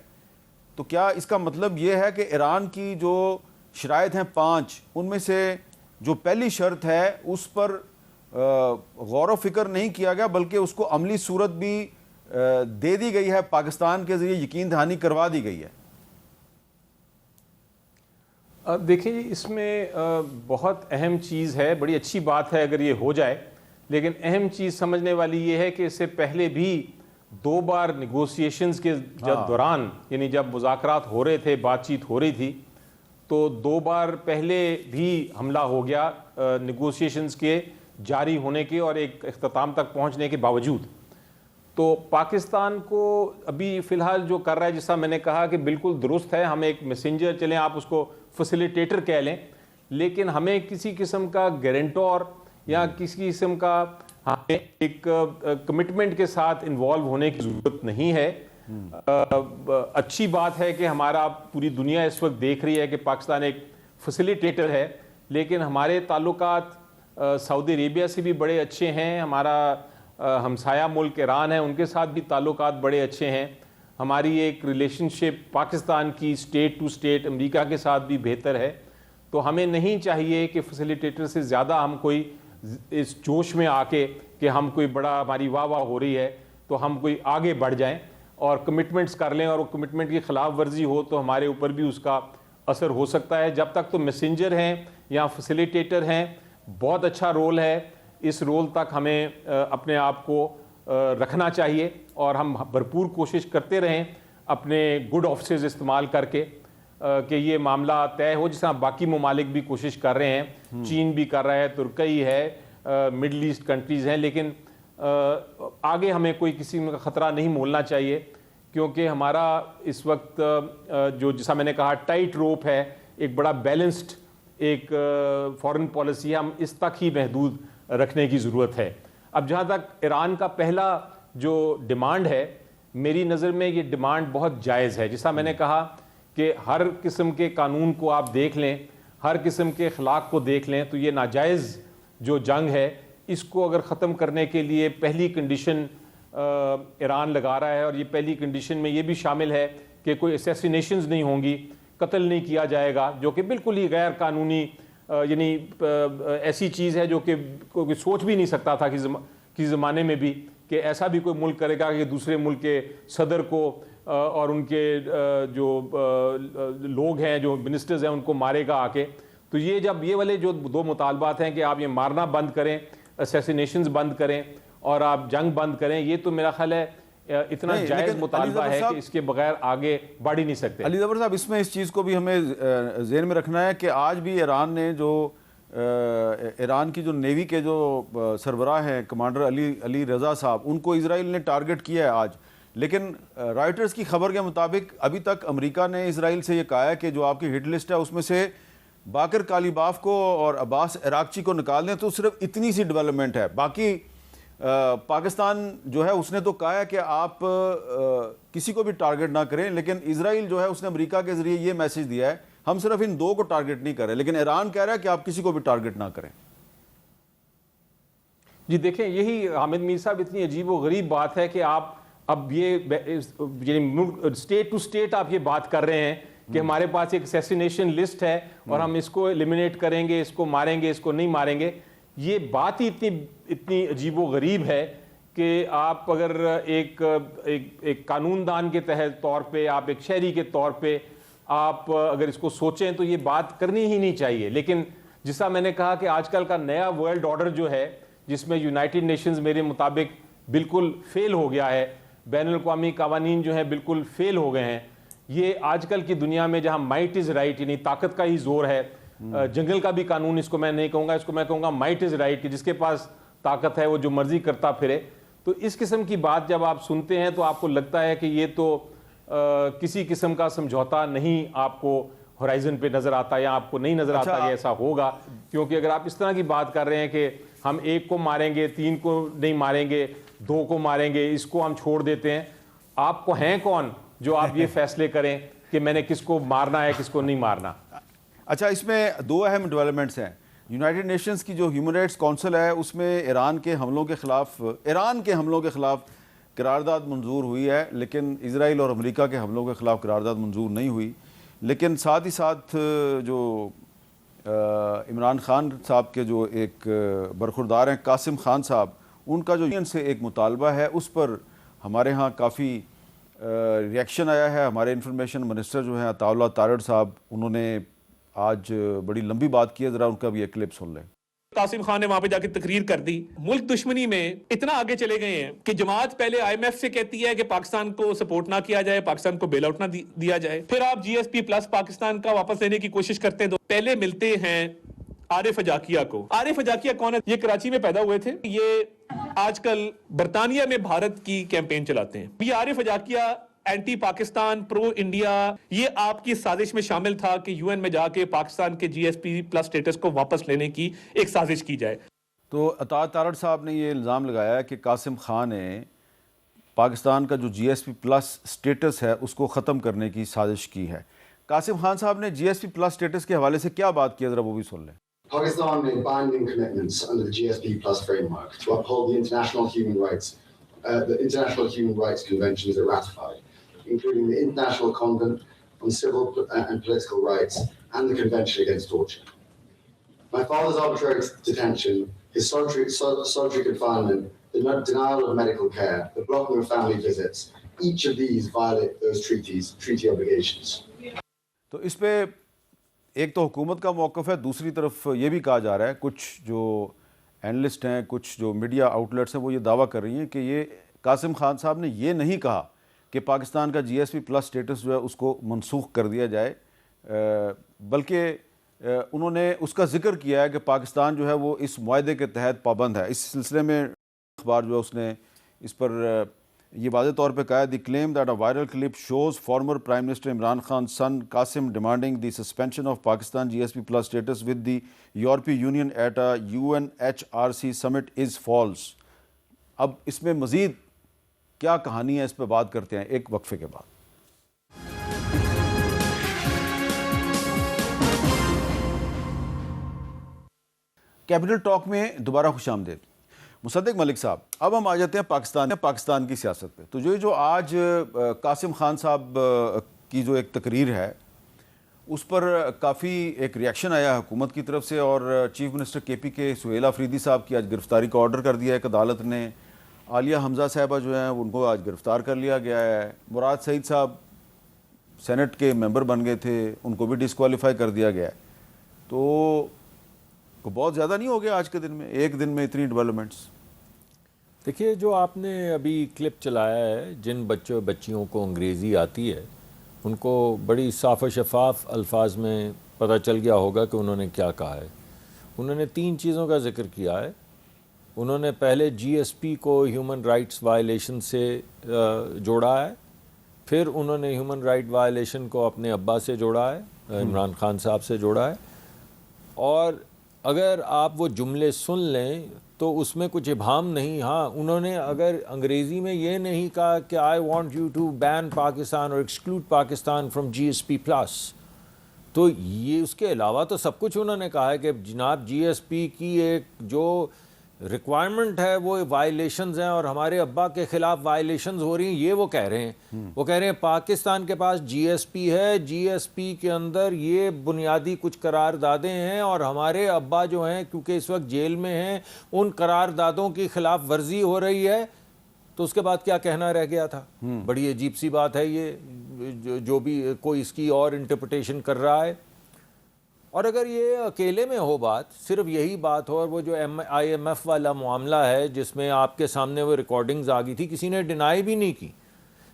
تو کیا اس کا مطلب یہ ہے کہ ایران کی جو شرائط ہیں 5 ان میں سے جو پہلی شرط ہے اس پر غور و فکر نہیں کیا گیا بلکہ اس کو عملی صورت بھی دے دی گئی ہے، پاکستان کے ذریعے یقین دہانی کروا دی گئی ہے؟ دیکھیں جی، اس میں بہت اہم چیز ہے، بڑی اچھی بات ہے اگر یہ ہو جائے، لیکن اہم چیز سمجھنے والی یہ ہے کہ اس سے پہلے بھی 2 بار نیگوسیشنز کے دوران، یعنی جب مذاکرات ہو رہے تھے، بات چیت ہو رہی تھی، تو 2 بار پہلے بھی حملہ ہو گیا نیگوسیشنز کے جاری ہونے کے اور ایک اختتام تک پہنچنے کے باوجود۔ تو پاکستان کو ابھی فی الحال جو کر رہا ہے، جیسا میں نے کہا کہ بالکل درست ہے، ہم ایک میسنجر چلیں، آپ اس کو فیسیلیٹیٹر کہہ لیں، لیکن ہمیں کسی قسم کا گارنٹور یا کسی قسم کا ہمیں ایک کمٹمنٹ کے ساتھ انوالو ہونے کی ضرورت نہیں ہے۔ اچھی بات ہے کہ ہمارا پوری دنیا اس وقت دیکھ رہی ہے کہ پاکستان ایک فیسیلیٹیٹر ہے، لیکن ہمارے تعلقات سعودی عربیہ سے بھی بڑے اچھے ہیں، ہمارا ہمسایہ ملک ایران ہے ان کے ساتھ بھی تعلقات بڑے اچھے ہیں، ہماری ایک ریلیشن شپ پاکستان کی اسٹیٹ ٹو اسٹیٹ امریکہ کے ساتھ بھی بہتر ہے۔ تو ہمیں نہیں چاہیے کہ فیسیلیٹیٹر سے زیادہ ہم کوئی اس جوش میں آ کے کہ ہم کوئی بڑا ہماری واہ واہ ہو رہی ہے تو ہم کوئی آگے بڑھ جائیں اور کمٹمنٹس کر لیں، اور وہ کمٹمنٹ کی خلاف ورزی ہو تو ہمارے اوپر بھی اس کا اثر ہو سکتا ہے۔ جب تک تو میسنجر ہیں یا فیسیلیٹیٹر ہیں، بہت اچھا رول ہے، اس رول تک ہمیں اپنے آپ کو رکھنا چاہیے اور ہم بھرپور کوشش کرتے رہیں اپنے گڈ آفسز استعمال کر کے کہ یہ معاملہ طے ہو، جس طرح باقی ممالک بھی کوشش کر رہے ہیں، چین بھی کر رہا ہے، ترکی ہے، مڈل ایسٹ کنٹریز ہیں، لیکن آگے ہمیں کوئی کسی کا خطرہ نہیں مولنا چاہیے، کیونکہ ہمارا اس وقت جو جیسا میں نے کہا ٹائٹ روپ ہے، ایک بڑا بیلنسڈ ایک فارن پالیسی ہے، ہم اس تک ہی محدود رکھنے کی ضرورت ہے۔ اب جہاں تک ایران کا پہلا جو ڈیمانڈ ہے میری نظر میں یہ ڈیمانڈ بہت جائز ہے. جیسا میں نے کہا کہ ہر قسم کے قانون کو آپ دیکھ لیں, ہر قسم کے اخلاق کو دیکھ لیں, تو یہ ناجائز جو جنگ ہے اس کو اگر ختم کرنے کے لیے پہلی کنڈیشن ایران لگا رہا ہے, اور یہ پہلی کنڈیشن میں یہ بھی شامل ہے کہ کوئی اسیسینیشنز نہیں ہوں گی, قتل نہیں کیا جائے گا, جو کہ بالکل ہی غیر قانونی یعنی ایسی چیز ہے جو کہ کوئی سوچ بھی نہیں سکتا تھا کہ زمانے میں بھی کہ ایسا بھی کوئی ملک کرے گا کہ دوسرے ملک کے صدر کو اور ان کے جو لوگ ہیں, جو منسٹرز ہیں, ان کو مارے گا آ کے. تو یہ جب یہ والے جو دو مطالبات ہیں کہ آپ یہ مارنا بند کریں, اسیسینیشنز بند کریں اور آپ جنگ بند کریں, یہ تو میرا خیال ہے اتنا جائز مطالبہ ہے کہ اس کے بغیر آگے بڑھ ہی نہیں سکتے. علی ظفر صاحب, اس میں اس چیز کو بھی ہمیں ذہن میں رکھنا ہے کہ آج بھی ایران نے جو ایران کی جو نیوی کے جو سربراہ ہیں کمانڈر علی رضا صاحب, ان کو اسرائیل نے ٹارگٹ کیا ہے آج. لیکن رائٹرز کی خبر کے مطابق ابھی تک امریکہ نے اسرائیل سے یہ کہا ہے کہ جو آپ کی ہٹ لسٹ ہے اس میں سے باقر کالیباف کو اور عباس عراقچی کو نکال دیں, تو صرف اتنی سی ڈیولپمنٹ ہے. باقی پاکستان جو ہے اس نے تو کہا ہے کہ آپ کسی کو بھی ٹارگٹ نہ کریں, لیکن اسرائیل جو ہے اس نے امریکہ کے ذریعے یہ میسج دیا ہے ہم صرف ان دو کو ٹارگٹ نہیں کر رہے, لیکن ایران کہہ رہا ہے کہ آپ کسی کو بھی ٹارگٹ نہ کریں. جی دیکھیں, یہی حامد میر صاحب اتنی عجیب و غریب بات ہے کہ آپ اب یہ اسٹیٹ ٹو اسٹیٹ آپ یہ بات کر رہے ہیں کہ ہمارے پاس ایک اسیسینیشن لسٹ ہے اور ہم اس کو ایلیمنیٹ کریں گے, اس کو ماریں گے, اس کو نہیں ماریں گے. یہ بات ہی اتنی عجیب و غریب ہے کہ آپ اگر ایک قانون دان کے تحت طور پہ, آپ ایک شہری کے طور پہ آپ اگر اس کو سوچیں تو یہ بات کرنی ہی نہیں چاہیے. لیکن جیسا میں نے کہا کہ آج کل کا نیا ورلڈ آرڈر جو ہے جس میں یونائٹڈ نیشنز میرے مطابق بالکل فیل ہو گیا ہے, بین الاقوامی قوانین جو ہیں بالکل فیل ہو گئے ہیں. یہ آج کل کی دنیا میں جہاں مائٹ از رائٹ یعنی طاقت کا ہی زور ہے, جنگل کا بھی قانون اس کو میں نہیں کہوں گا, اس کو میں کہوں گا مائٹ از رائٹ, کہ جس کے پاس طاقت ہے وہ جو مرضی کرتا پھرے. تو اس قسم کی بات جب آپ سنتے ہیں تو آپ کو لگتا ہے کہ یہ تو کسی قسم کا سمجھوتا نہیں آپ کو ہورائزن پہ نظر آتا, یا آپ کو نہیں نظر آتا کہ ایسا ہوگا. کیونکہ اگر آپ اس طرح کی بات کر رہے ہیں کہ ہم ایک کو ماریں گے, تین کو نہیں ماریں گے, دو کو ماریں گے, اس کو ہم چھوڑ دیتے ہیں, آپ کو ہیں کون جو آپ یہ فیصلے کریں کہ میں نے کس کو مارنا ہے کس کو نہیں مارنا. اچھا, اس میں دو اہم ڈیولپمنٹس ہیں. یونائٹڈ نیشنز کی جو ہیومن رائٹس کونسل ہے اس میں ایران کے حملوں کے خلاف قرارداد منظور ہوئی ہے, لیکن اسرائیل اور امریکہ کے حملوں کے خلاف قرارداد منظور نہیں ہوئی. لیکن ساتھ ہی ساتھ جو عمران خان صاحب کے جو ایک برخوردار ہیں قاسم خان صاحب, ان کا جو یونین سے ایک مطالبہ ہے اس پر ہمارے ہاں کافی ریئیکشن آیا ہے. ہمارے انفارمیشن منسٹر جو ہیں عطا اللہ تارڑ صاحب, انہوں نے آج بڑی لمبی بات کی ہے, ذرا ان کا بھی ایک کلپ سن لیں. قاسم خان نے وہاں پہ جا کے تقریر کر دی. ملک دشمنی میں اتنا آگے چلے گئے ہیں کہ جماعت پہلے آئی ایم ایف سے کہتی ہے کہ پاکستان کو سپورٹ نہ کیا جائے, پاکستان کو بیل آؤٹ نہ دیا جائے, پھر آپ جی ایس پی پلس پاکستان کا واپس لینے کی کوشش کرتے ہیں. پہلے ملتے ہیں عارف اجاکیہ کو. عارف اجاکیہ کون ہے؟ یہ کراچی میں پیدا ہوئے تھے, یہ آج کل برطانیہ میں بھارت کی کیمپین چلاتے ہیں. یہ عارف اجاکیہ اینٹی پاکستان پرو انڈیا, یہ آپ کی سازش میں شامل تھا کہ یو این میں جا کے پاکستان کے جی ایس پی پلس سٹیٹس کو واپس لینے کی ایک سازش کی جائے. تو عطا تارڑ صاحب نے یہ الزام لگایا ہے کہ قاسم خان نے پاکستان کا جو جی ایس پی پلس سٹیٹس ہے اس کو ختم کرنے کی سازش کی ہے. قاسم خان صاحب نے جی ایس پی پلس سٹیٹس کے حوالے سے کیا بات کی ہے, ذرا وہ بھی سن لیں. Pakistan made binding commitments under the GSP Plus framework to uphold the international human rights conventions it ratified, including the International Convent on Civil and Political Rights and the Convention Against Torture. My father's arbitrary detention, his solitary confinement, the denial of medical care, the blocking of family visits, each of these violate those treaty obligations. تو اس پہ ایک تو حکومت کا موقف ہے, دوسری طرف یہ بھی کہا جا رہا ہے, کچھ جو اینالسٹ ہیں, کچھ جو میڈیا آؤٹ لیٹس ہیں, وہ یہ دعویٰ کر رہی ہیں کہ یہ قاسم خان صاحب نے یہ نہیں کہا کہ پاکستان کا جی ایس پی پلس سٹیٹس جو ہے اس کو منسوخ کر دیا جائے, بلکہ انہوں نے اس کا ذکر کیا ہے کہ پاکستان جو ہے وہ اس معاہدے کے تحت پابند ہے. اس سلسلے میں اخبار جو ہے اس نے اس پر یہ واضح طور پہ کہا ہے, the claim that a viral clip shows former prime minister Imran Khan son Qasim demanding the suspension of Pakistan G S P plus status with the European Union at a UNHRC summit is false. اب اس میں مزید کیا کہانی ہے، اس پہ بات کرتے ہیں ایک وقفے کے بعد۔ کیپٹل ٹاک میں دوبارہ خوش آمدید۔ مصدق ملک صاحب، اب ہم آ جاتے ہیں پاکستان کی سیاست پہ۔ تو جو آج قاسم خان صاحب کی جو ایک تقریر ہے اس پر کافی ایک ریاکشن آیا حکومت کی طرف سے، اور چیف منسٹر کے پی کے سہیل آفریدی صاحب کی آج گرفتاری کا آرڈر کر دیا ہے ایک عدالت نے۔ عالیہ حمزہ صاحبہ جو ہیں ان کو آج گرفتار کر لیا گیا ہے۔ مراد سعید صاحب سینٹ کے ممبر بن گئے تھے، ان کو بھی ڈسکوالیفائی کر دیا گیا ہے۔ تو بہت زیادہ نہیں ہو گیا آج کے دن میں، ایک دن میں اتنی ڈیولپمنٹس؟ دیکھیے، جو آپ نے ابھی کلپ چلایا ہے، جن بچیوں کو انگریزی آتی ہے ان کو بڑی صاف و شفاف الفاظ میں پتہ چل گیا ہوگا کہ انہوں نے کیا کہا ہے۔ انہوں نے 3 چیزوں کا ذکر کیا ہے۔ انہوں نے پہلے جی ایس پی کو ہیومن رائٹس وائلیشن سے جوڑا ہے، پھر انہوں نے ہیومن رائٹ وائلیشن کو اپنے ابا سے جوڑا ہے، عمران خان صاحب سے جوڑا ہے۔ اور اگر آپ وہ جملے سن لیں تو اس میں کچھ ابہام نہیں۔ ہاں، انہوں نے اگر انگریزی میں یہ نہیں کہا کہ I want you to ban Pakistan اور exclude Pakistan from G S P plus, تو یہ اس کے علاوہ تو سب کچھ انہوں نے کہا ہے کہ جناب جی ایس پی کی ایک جو ریکوائرمنٹ ہے وہ وائلیشنز ہیں اور ہمارے ابا کے خلاف وائلیشنز ہو رہی ہیں، یہ وہ کہہ رہے ہیں۔ وہ کہہ رہے ہیں پاکستان کے پاس جی ایس پی ہے، جی ایس پی کے اندر یہ بنیادی کچھ قراردادیں ہیں اور ہمارے ابا جو ہیں کیونکہ اس وقت جیل میں ہیں، ان قراردادوں کی خلاف ورزی ہو رہی ہے۔ تو اس کے بعد کیا کہنا رہ گیا تھا؟ بڑی عجیب سی بات ہے یہ، جو بھی کوئی اس کی اور انٹرپریٹیشن کر رہا ہے۔ اور اگر یہ اکیلے میں ہو بات، صرف یہی بات ہو، اور وہ جو آئی ایم ایف والا معاملہ ہے جس میں آپ کے سامنے وہ ریکارڈنگز آ گئی تھی، کسی نے ڈینائی بھی نہیں کی،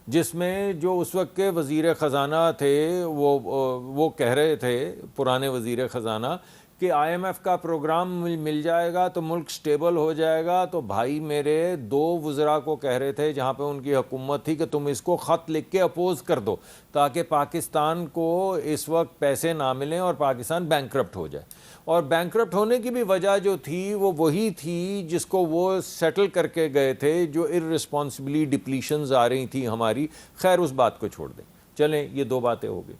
جس میں جو اس وقت کے وزیر خزانہ تھے وہ کہہ رہے تھے، پرانے وزیر خزانہ، کہ آئی ایم ایف کا پروگرام مل جائے گا تو ملک سٹیبل ہو جائے گا۔ تو بھائی میرے 2 وزراء کو کہہ رہے تھے جہاں پہ ان کی حکومت تھی کہ تم اس کو خط لکھ کے اپوز کر دو تاکہ پاکستان کو اس وقت پیسے نہ ملیں اور پاکستان بینکرپٹ ہو جائے۔ اور بینکرپٹ ہونے کی بھی وجہ جو تھی وہ وہی تھی جس کو وہ سیٹل کر کے گئے تھے، جو ارریسپانسبلی ڈپلیشنز آ رہی تھیں ہماری۔ خیر اس بات کو چھوڑ دیں، چلیں یہ 2 باتیں ہو گئی۔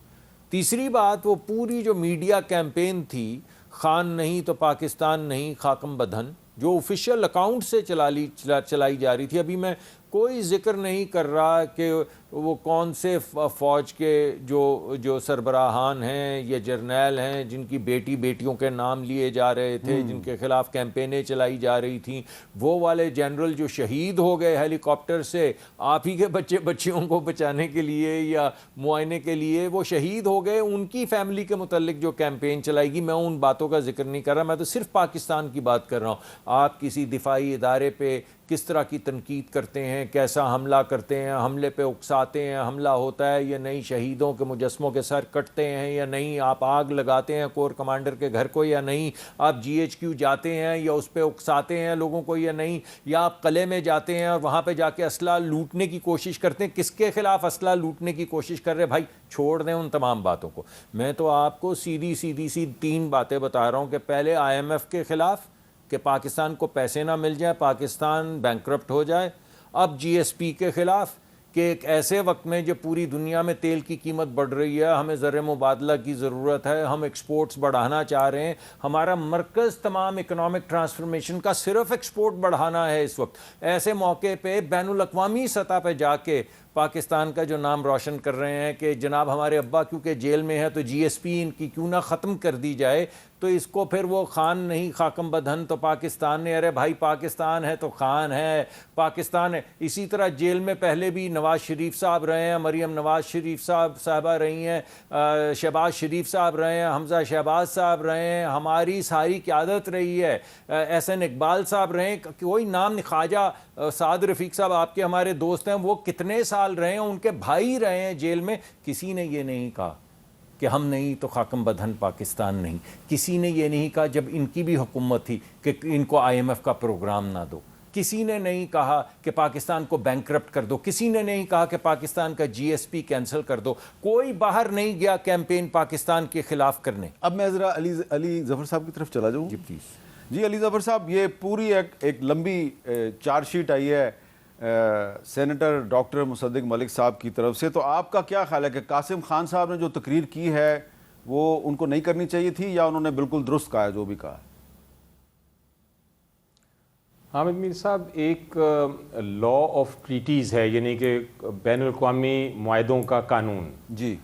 تیسری بات، وہ پوری جو میڈیا کیمپین تھی، خان نہیں تو پاکستان نہیں خاکم بدہن، جو آفیشیل اکاؤنٹ سے چلائی جا رہی تھی۔ ابھی میں کوئی ذکر نہیں کر رہا کہ وہ کون سے فوج کے جو سربراہان ہیں یا جرنیل ہیں جن کی بیٹیوں کے نام لیے جا رہے تھے، جن کے خلاف کیمپینیں چلائی جا رہی تھیں، وہ والے جنرل جو شہید ہو گئے ہیلی کاپٹر سے آپ ہی کے بچیوں کو بچانے کے لیے یا معائنے کے لیے، وہ شہید ہو گئے، ان کی فیملی کے متعلق جو کیمپین چلائی گی، میں ان باتوں کا ذکر نہیں کر رہا، میں تو صرف پاکستان کی بات کر رہا ہوں۔ آپ کسی دفاعی ادارے پہ کس طرح کی تنقید کرتے ہیں، کیسا حملہ کرتے ہیں، حملے پہ اکساتے ہیں، حملہ ہوتا ہے یا نہیں، شہیدوں کے مجسموں کے سر کٹتے ہیں یا نہیں، آپ آگ لگاتے ہیں کور کمانڈر کے گھر کو یا نہیں، آپ جی ایچ کیو جاتے ہیں یا اس پہ اکساتے ہیں لوگوں کو یا نہیں، یا آپ قلعے میں جاتے ہیں اور وہاں پہ جا کے اسلحہ لوٹنے کی کوشش کرتے ہیں۔ کس کے خلاف اسلحہ لوٹنے کی کوشش کر رہے؟ بھائی چھوڑ دیں ان تمام باتوں کو۔ میں تو آپ کو سیدھی 3 باتیں بتا رہا ہوں کہ پہلے آئی ایم ایف کے خلاف کہ پاکستان کو پیسے نہ مل جائیں، پاکستان بینکرپٹ ہو جائے، اب جی ایس پی کے خلاف کہ ایک ایسے وقت میں جب پوری دنیا میں تیل کی قیمت بڑھ رہی ہے، ہمیں زر مبادلہ کی ضرورت ہے، ہم ایکسپورٹس بڑھانا چاہ رہے ہیں، ہمارا مرکز تمام اکنامک ٹرانسفارمیشن کا صرف ایکسپورٹ بڑھانا ہے اس وقت۔ ایسے موقع پہ بین الاقوامی سطح پہ جا کے پاکستان کا جو نام روشن کر رہے ہیں کہ جناب ہمارے ابا کیونکہ جیل میں ہے تو جی ایس پی ان کی کیوں نہ ختم کر دی جائے، تو اس کو پھر وہ خان نہیں خاکم بدہن تو پاکستان نے، ارے بھائی پاکستان ہے تو خان ہے، پاکستان ہے۔ اسی طرح جیل میں پہلے بھی نواز شریف صاحب رہے ہیں، مریم نواز شریف صاحبہ رہی ہیں، شہباز شریف صاحب رہے ہیں، حمزہ شہباز صاحب رہے ہیں، ہماری ساری قیادت رہی ہے، احسن اقبال صاحب رہے ہیں، کوئی نام، خواجہ سعد رفیق صاحب آپ کے ہمارے دوست ہیں، وہ کتنے سال رہے ہیں، ان کے بھائی رہے ہیں جیل میں۔ کسی نے یہ نہیں کہا کہ ہم نہیں تو خاکم بدہن پاکستان نہیں، کسی نے یہ نہیں کہا جب ان کی بھی حکومت تھی کہ ان کو آئی ایم ایف کا پروگرام نہ دو، کسی نے نہیں کہا کہ پاکستان کو بینکرپٹ کر دو، کسی نے نہیں کہا کہ پاکستان کا جی ایس پی کینسل کر دو، کوئی باہر نہیں گیا کیمپین پاکستان کے خلاف کرنے۔ اب میں ذرا علی ظفر صاحب کی طرف چلا جاؤں۔ جی پلیز۔ جی علی ظفر صاحب، یہ پوری ایک لمبی چارج شیٹ آئی ہے سینیٹر ڈاکٹر مصدق ملک صاحب کی طرف سے. تو آپ کا کیا خیال ہے کہ قاسم خان صاحب نے جو تقریر کی ہے وہ ان کو نہیں کرنی چاہیے تھی یا انہوں نے بالکل درست کہا ہے جو بھی کہا ہے؟ حامد میر صاحب، ایک لا آف ٹریٹیز ہے، یعنی کہ بین الاقوامی معاہدوں کا قانون. جی.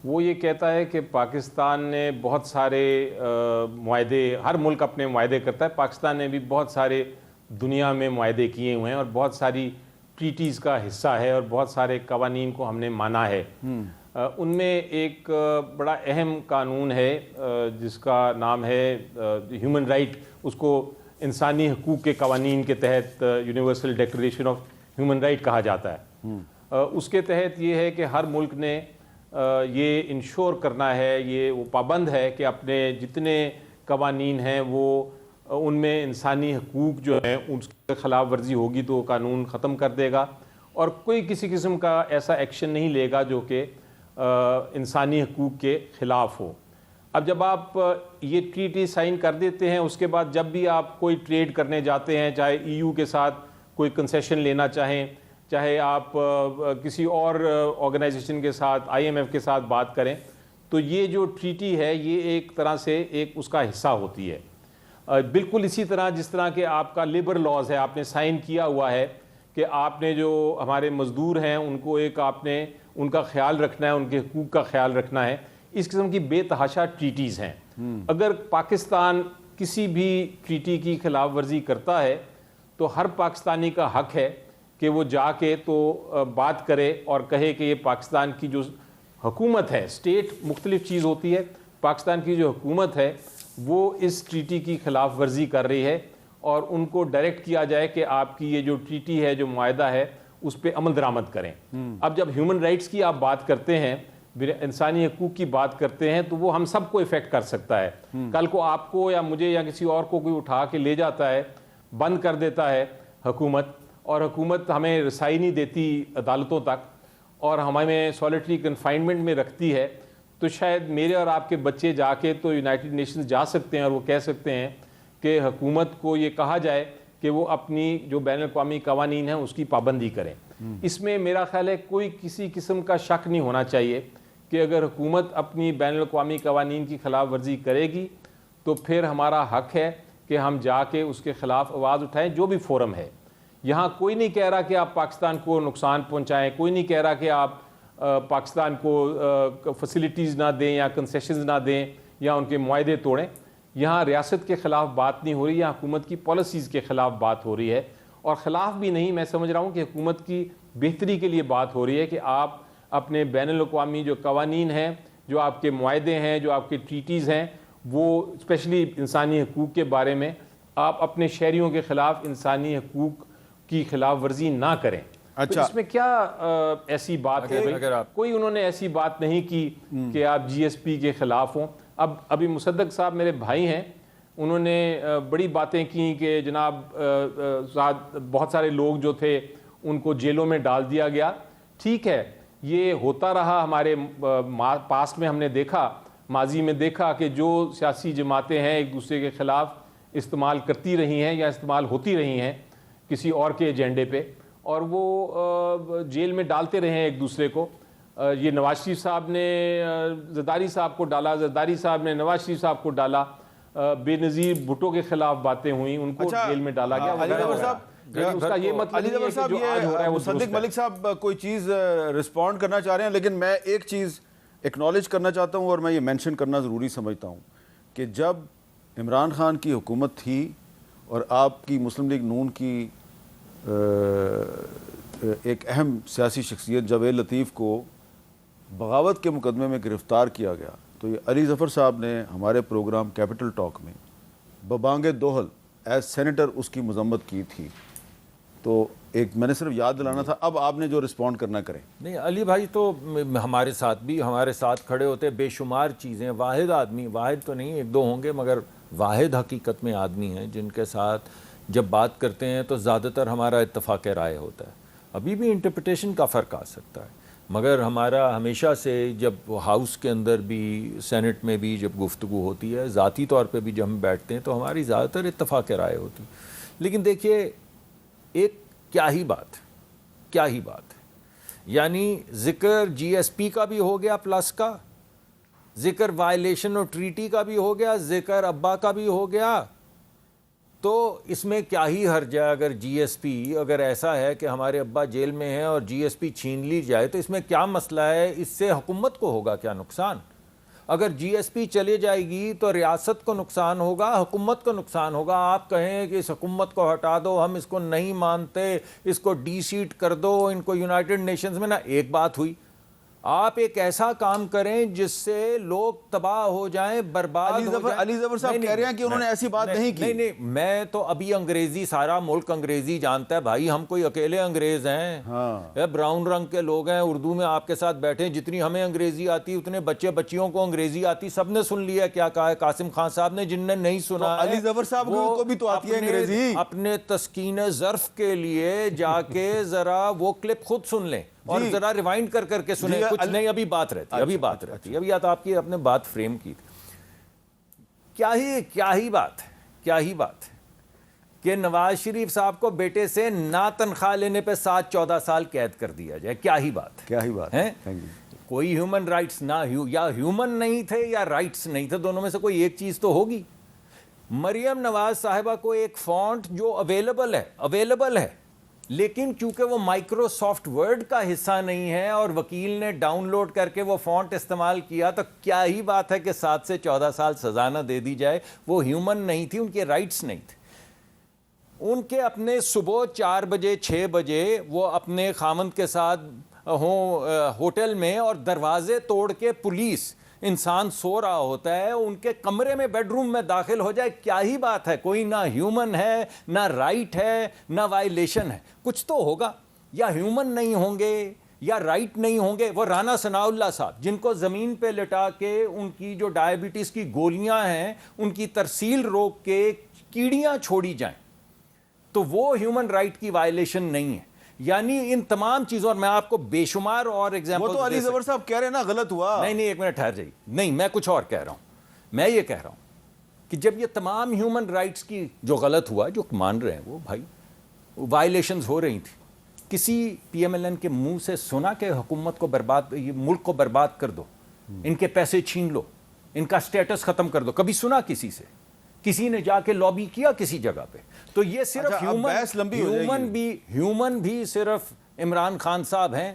وہ یہ کہتا ہے کہ پاکستان نے بہت سارے معاہدے، ہر ملک اپنے معاہدے کرتا ہے، پاکستان نے بھی بہت سارے دنیا میں معاہدے کیے ہوئے ہیں اور بہت ساری ٹریٹیز کا حصہ ہے اور بہت سارے قوانین کو ہم نے مانا ہے. ان میں ایک بڑا اہم قانون ہے جس کا نام ہے ہیومن رائٹ، اس کو انسانی حقوق کے قوانین کے تحت universal declaration of human right کہا جاتا ہے. اس کے تحت یہ ہے کہ ہر ملک نے یہ انشور کرنا ہے، یہ وہ پابند ہے کہ اپنے جتنے قوانین ہیں وہ ان میں انسانی حقوق جو ہیں اس کے خلاف ورزی ہوگی تو وہ قانون ختم کر دے گا اور کوئی کسی قسم کا ایسا ایکشن نہیں لے گا جو کہ انسانی حقوق کے خلاف ہو. اب جب آپ یہ ٹریٹی سائن کر دیتے ہیں، اس کے بعد جب بھی آپ کوئی ٹریڈ کرنے جاتے ہیں، چاہے EU کے ساتھ کوئی کنسیشن لینا چاہیں، چاہے آپ کسی اور آرگنائزیشن کے ساتھ IMF کے ساتھ بات کریں، تو یہ جو ٹریٹی ہے یہ ایک طرح سے ایک اس کا حصہ ہوتی ہے. بالکل اسی طرح جس طرح کہ آپ کا لیبر لاز ہے، آپ نے سائن کیا ہوا ہے کہ آپ نے جو ہمارے مزدور ہیں ان کو ایک آپ نے ان کا خیال رکھنا ہے، ان کے حقوق کا خیال رکھنا ہے. اس قسم کی بے تحاشا ٹریٹیز ہیں. اگر پاکستان کسی بھی ٹریٹی کی خلاف ورزی کرتا ہے تو ہر پاکستانی کا حق ہے کہ وہ جا کے تو بات کرے اور کہے کہ یہ پاکستان کی جو حکومت ہے، اسٹیٹ مختلف چیز ہوتی ہے، پاکستان کی جو حکومت ہے وہ اس ٹریٹی کی خلاف ورزی کر رہی ہے اور ان کو ڈائریکٹ کیا جائے کہ آپ کی یہ جو ٹریٹی ہے، جو معاہدہ ہے، اس پہ عمل درآمد کریں. اب جب ہیومن رائٹس کی آپ بات کرتے ہیں، انسانی حقوق کی بات کرتے ہیں، تو وہ ہم سب کو افیکٹ کر سکتا ہے. کل کو آپ کو یا مجھے یا کسی اور کو کوئی اٹھا کے لے جاتا ہے، بند کر دیتا ہے حکومت، اور حکومت ہمیں رسائی نہیں دیتی عدالتوں تک اور ہمیں سولیٹری کنفائنمنٹ میں رکھتی ہے، تو شاید میرے اور آپ کے بچے جا کے تو یونائٹڈ نیشنز جا سکتے ہیں اور وہ کہہ سکتے ہیں کہ حکومت کو یہ کہا جائے کہ وہ اپنی جو بین الاقوامی قوانین ہیں اس کی پابندی کریں. اس میں میرا خیال ہے کوئی کسی قسم کا شک نہیں ہونا چاہیے کہ اگر حکومت اپنی بین الاقوامی قوانین کی خلاف ورزی کرے گی تو پھر ہمارا حق ہے کہ ہم جا کے اس کے خلاف آواز اٹھائیں، جو بھی فورم ہے. یہاں کوئی نہیں کہہ رہا کہ آپ پاکستان کو نقصان پہنچائیں، کوئی نہیں کہہ رہا کہ آپ پاکستان کو فیسلٹیز نہ دیں یا کنسیشنز نہ دیں یا ان کے معاہدے توڑیں. یہاں ریاست کے خلاف بات نہیں ہو رہی، یہاں حکومت کی پالیسیز کے خلاف بات ہو رہی ہے، اور خلاف بھی نہیں، میں سمجھ رہا ہوں کہ حکومت کی بہتری کے لیے بات ہو رہی ہے کہ آپ اپنے بین الاقوامی جو قوانین ہیں، جو آپ کے معاہدے ہیں، جو آپ کے ٹریٹیز ہیں، وہ اسپیشلی انسانی حقوق کے بارے میں آپ اپنے شہریوں کے خلاف انسانی حقوق کی خلاف ورزی نہ کریں. اچھا، اس میں کیا ایسی بات ہے؟ کوئی انہوں نے ایسی بات نہیں کی کہ آپ GSP کے خلاف ہوں. ابھی مصدق صاحب میرے بھائی ہیں، انہوں نے بڑی باتیں کی کہ جناب بہت سارے لوگ جو تھے ان کو جیلوں میں ڈال دیا گیا. ٹھیک ہے، یہ ہوتا رہا، ہمارے پاسٹ میں ہم نے دیکھا، ماضی میں دیکھا کہ جو سیاسی جماعتیں ہیں ایک دوسرے کے خلاف استعمال کرتی رہی ہیں یا استعمال ہوتی رہی ہیں کسی اور کے ایجنڈے پہ، اور وہ جیل میں ڈالتے رہے ہیں ایک دوسرے کو. یہ نواز شریف صاحب نے زرداری صاحب کو ڈالا، زرداری صاحب نے نواز شریف صاحب کو ڈالا، بے نظیر بھٹو کے خلاف باتیں ہوئیں، ان کو جیل میں ڈالا گیا. اس کا یہ مطلب نہیں ہے کہ جو آج ہو رہا ہے وہ مصدق ملک صاحب کوئی چیز رسپونڈ کرنا چاہ رہے ہیں، لیکن میں ایک چیز ایکنالج کرنا چاہتا ہوں اور میں یہ مینشن کرنا ضروری سمجھتا ہوں کہ جب عمران خان کی حکومت تھی اور آپ کی مسلم لیگ نون کی ایک اہم سیاسی شخصیت جاوید لطیف کو بغاوت کے مقدمے میں گرفتار کیا گیا، تو یہ علی ظفر صاحب نے ہمارے پروگرام کیپٹل ٹاک میں ببانگ دوہل ایز سینیٹر اس کی مذمت کی تھی. تو ایک میں نے صرف یاد دلانا تھا. اب آپ نے جو رسپونڈ کرنا کریں. نہیں، علی بھائی تو ہمارے ساتھ کھڑے ہوتے، بے شمار چیزیں، واحد آدمی، واحد تو نہیں ایک دو ہوں گے مگر واحد حقیقت میں آدمی ہیں جن کے ساتھ جب بات کرتے ہیں تو زیادہ تر ہمارا اتفاق رائے ہوتا ہے. ابھی بھی انٹرپریٹیشن کا فرق آ سکتا ہے، مگر ہمارا ہمیشہ سے جب ہاؤس کے اندر بھی سینٹ میں بھی جب گفتگو ہوتی ہے، ذاتی طور پہ بھی جب ہم بیٹھتے ہیں تو ہماری زیادہ تر اتفاق رائے ہوتی. لیکن دیکھیے، ایک کیا ہی بات، کیا ہی بات ہے. یعنی ذکر جی ایس پی کا بھی ہو گیا پلس کا, ذکر وائلیشن آف ٹریٹی کا بھی ہو گیا, ذکر ابا کا بھی ہو گیا. تو اس میں کیا ہی حرج ہے اگر جی ایس پی, اگر ایسا ہے کہ ہمارے ابا جیل میں ہیں اور جی ایس پی چھین لی جائے تو اس میں کیا مسئلہ ہے؟ اس سے حکومت کو ہوگا کیا نقصان؟ اگر جی ایس پی چلے جائے گی تو ریاست کو نقصان ہوگا, حکومت کو نقصان ہوگا. آپ کہیں کہ اس حکومت کو ہٹا دو, ہم اس کو نہیں مانتے, اس کو ڈی سیٹ کر دو, ان کو یونائٹڈ نیشنز میں, نہ ایک بات ہوئی. آپ ایک ایسا کام کریں جس سے لوگ تباہ ہو جائیں, برباد ہو جائیں. علی ظفر صاحب کہہ رہے ہیں کہ انہوں نے ایسی بات نہیں کی. نہیں, میں تو ابھی انگریزی, سارا ملک انگریزی جانتا ہے بھائی, ہم کوئی اکیلے انگریز ہیں؟ براؤن رنگ کے لوگ ہیں, اردو میں آپ کے ساتھ بیٹھے, جتنی ہمیں انگریزی آتی اتنے بچے بچیوں کو انگریزی آتی. سب نے سن لیا کیا کہا ہے قاسم خان صاحب نے. جن نے نہیں سنا ہے علی ظفر صاحب کو بھی تو آتی ہے انگریزی. اپنے تسکین ظرف کے لیے جا کے ذرا وہ کلپ خود سن لیں اور ذرا ریوائنڈ کر کے سنیں. کچھ نہیں, ابھی بات رہتی, ابھی بات رہتی. ابھی آپ کی اپنے بات فریم کی تھی. کیا ہی بات ہے کہ نواز شریف صاحب کو بیٹے سے نہ تنخواہ لینے پہ 7-14 سال قید کر دیا جائے. کیا ہی بات ہے. کوئی ہیومن رائٹس نہ, یا ہیومن نہیں تھے یا رائٹس نہیں تھے, دونوں میں سے کوئی ایک چیز تو ہوگی. مریم نواز صاحبہ کو ایک فونٹ جو اویلیبل ہے لیکن چونکہ وہ مائکروسافٹ ورڈ کا حصہ نہیں ہے اور وکیل نے ڈاؤن لوڈ کر کے وہ فونٹ استعمال کیا, تو کیا ہی بات ہے کہ 7 سے 14 سال سزا نہ دے دی جائے. وہ ہیومن نہیں تھی, ان کے رائٹس نہیں تھے. ان کے اپنے صبح 4 بجے 6 بجے وہ اپنے خامند کے ساتھ ہوں ہوٹل میں, اور دروازے توڑ کے پولیس, انسان سو رہا ہوتا ہے, ان کے کمرے میں بیڈ روم میں داخل ہو جائے. کیا ہی بات ہے. کوئی نہ ہیومن ہے, نہ رائٹ ہے, نہ وائلیشن ہے. کچھ تو ہوگا, یا ہیومن نہیں ہوں گے یا رائٹ نہیں ہوں گے. وہ رانا ثناء اللہ صاحب جن کو زمین پہ لٹا کے ان کی جو ڈائبٹیز کی گولیاں ہیں ان کی ترسیل روک کے کیڑیاں چھوڑی جائیں, تو وہ ہیومن رائٹ کی وائلیشن نہیں ہے. یعنی ان تمام چیزوں, اور میں آپ کو بے شمار اور ایگزامپل. وہ تو علی ظفر صاحب کہہ رہے ہیں نا غلط ہوا. نہیں, ایک منٹ ٹھہر جائیے. نہیں, میں کچھ اور کہہ رہا ہوں. میں یہ کہہ رہا ہوں کہ جب یہ تمام ہیومن رائٹس کی جو غلط ہوا, جو مان رہے ہیں وہ بھائی وائلیشنز ہو رہی تھیں, کسی پی ایم ایل این کے منہ سے سنا کہ حکومت کو برباد, یہ ملک کو برباد کر دو, ان کے پیسے چھین لو, ان کا سٹیٹس ختم کر دو؟ کبھی سنا کسی سے؟ کسی نے جا کے لابی کیا کسی جگہ پہ؟ تو یہ صرف ہیومن بھی صرف عمران خان صاحب ہیں,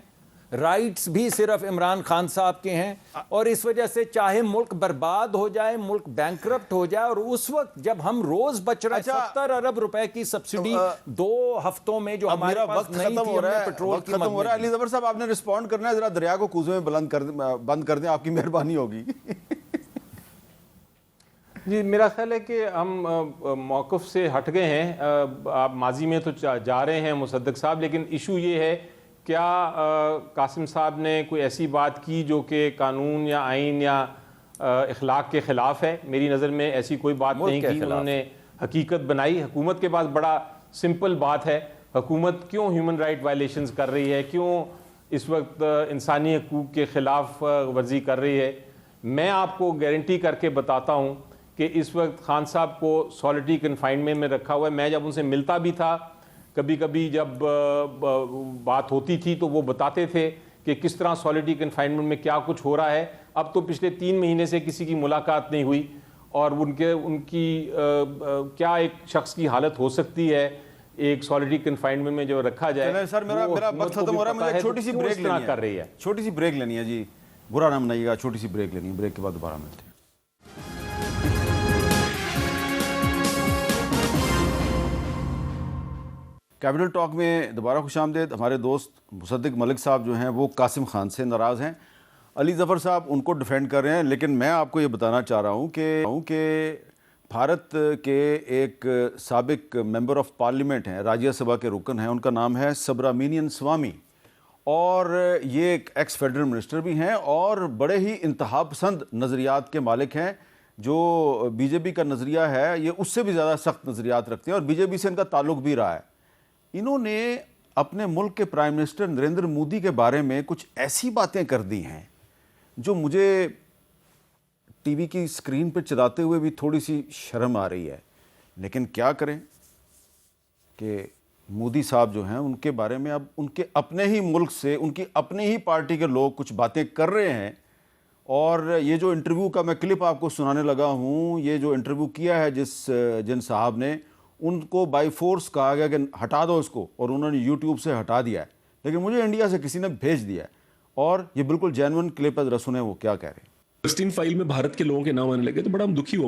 رائٹس بھی صرف عمران خان صاحب کے ہیں, اور اس وجہ سے چاہے ملک برباد ہو جائے, ملک بینکرپٹ ہو جائے, اور اس وقت جب ہم روز بچ رہے 70 ارب روپے کی سبسڈی 2 ہفتوں میں جو ہمارے پاس نہیں تھی, ہم نے پیٹرول کی ختم ہو رہا ہے. علی ظفر صاحب آپ نے رسپونڈ کرنا ہے, ذرا دریا کو کوزے میں بند کر دیں, آپ کی مہربانی ہوگی. جی, میرا خیال ہے کہ ہم موقف سے ہٹ گئے ہیں. آپ ماضی میں تو جا رہے ہیں مصدق صاحب, لیکن ایشو یہ ہے کیا قاسم صاحب نے کوئی ایسی بات کی جو کہ قانون یا آئین یا اخلاق کے خلاف ہے؟ میری نظر میں ایسی کوئی بات نہیں کی. انہوں نے حقیقت بنائی. حکومت کے پاس بڑا سمپل بات ہے, حکومت کیوں ہیومن رائٹ وائلیشنز کر رہی ہے, کیوں اس وقت انسانی حقوق کے خلاف ورزی کر رہی ہے. میں آپ کو گارنٹی کر کے بتاتا ہوں کہ اس وقت خان صاحب کو سولیٹری کنفائنمنٹ میں رکھا ہوا ہے. میں جب ان سے ملتا بھی تھا, کبھی کبھی جب بات ہوتی تھی تو وہ بتاتے تھے کہ کس طرح سولیٹری کنفائنمنٹ میں کیا کچھ ہو رہا ہے. اب تو پچھلے 3 مہینے سے کسی کی ملاقات نہیں ہوئی, اور ان کی کیا ایک شخص کی حالت ہو سکتی ہے ایک سولیٹری کنفائنمنٹ میں جو رکھا جائے. سر میرا وقت ختم ہو رہا ہے, مجھے چھوٹی سی بریک لینی ہے. کر رہی ہے چھوٹی سی بریک لینی ہے. جی برا نہ منائیے گا, چھوٹی سی بریک لینی ہے, بریک کے بعد دوبارہ ملتے ہیں. کیپٹل ٹاک میں دوبارہ خوش آمدید. ہمارے دوست مصدق ملک صاحب جو ہیں وہ قاسم خان سے ناراض ہیں. علی ظفر صاحب ان کو ڈیفینڈ کر رہے ہیں, لیکن میں آپ کو یہ بتانا چاہ رہا ہوں کہ بھارت کے ایک سابق ممبر آف پارلیمنٹ ہیں, راجیہ سبھا کے رکن ہیں, ان کا نام ہے سبرامینین سوامی, اور یہ ایک ایکس فیڈرل منسٹر بھی ہیں اور بڑے ہی انتہا پسند نظریات کے مالک ہیں. جو بی جے پی کا نظریہ ہے یہ اس سے بھی زیادہ سخت نظریات رکھتے ہیں, اور بی جے پی سے ان کا تعلق بھی رہا ہے. انہوں نے اپنے ملک کے پرائم منسٹر نریندر مودی کے بارے میں کچھ ایسی باتیں کر دی ہیں جو مجھے ٹی وی کی اسکرین پہ چلاتے ہوئے بھی تھوڑی سی شرم آ رہی ہے. لیکن کیا کریں کہ مودی صاحب جو ہیں ان کے بارے میں اب ان کے اپنے ہی ملک سے ان کی اپنی ہی پارٹی کے لوگ کچھ باتیں کر رہے ہیں. اور یہ جو انٹرویو کا میں کلپ آپ کو سنانے لگا ہوں, یہ جو انٹرویو کیا ہے جن صاحب نے, ان کو بائی فورس کہا گیا کہ ہٹا دو اس کو, اور انہوں نے یوٹیوب سے ہٹا دیا ہے. لیکن مجھے انڈیا سے کسی نے بھیج دیا ہے, اور یہ بالکل جینون کلپ ہے, ذرا سنیں وہ کیا کہہ رہے ہیں. پلسٹین فائل میں بھارت کے لوگوں کے نام آنے لگے تو بڑا ہم دکھی ہوا.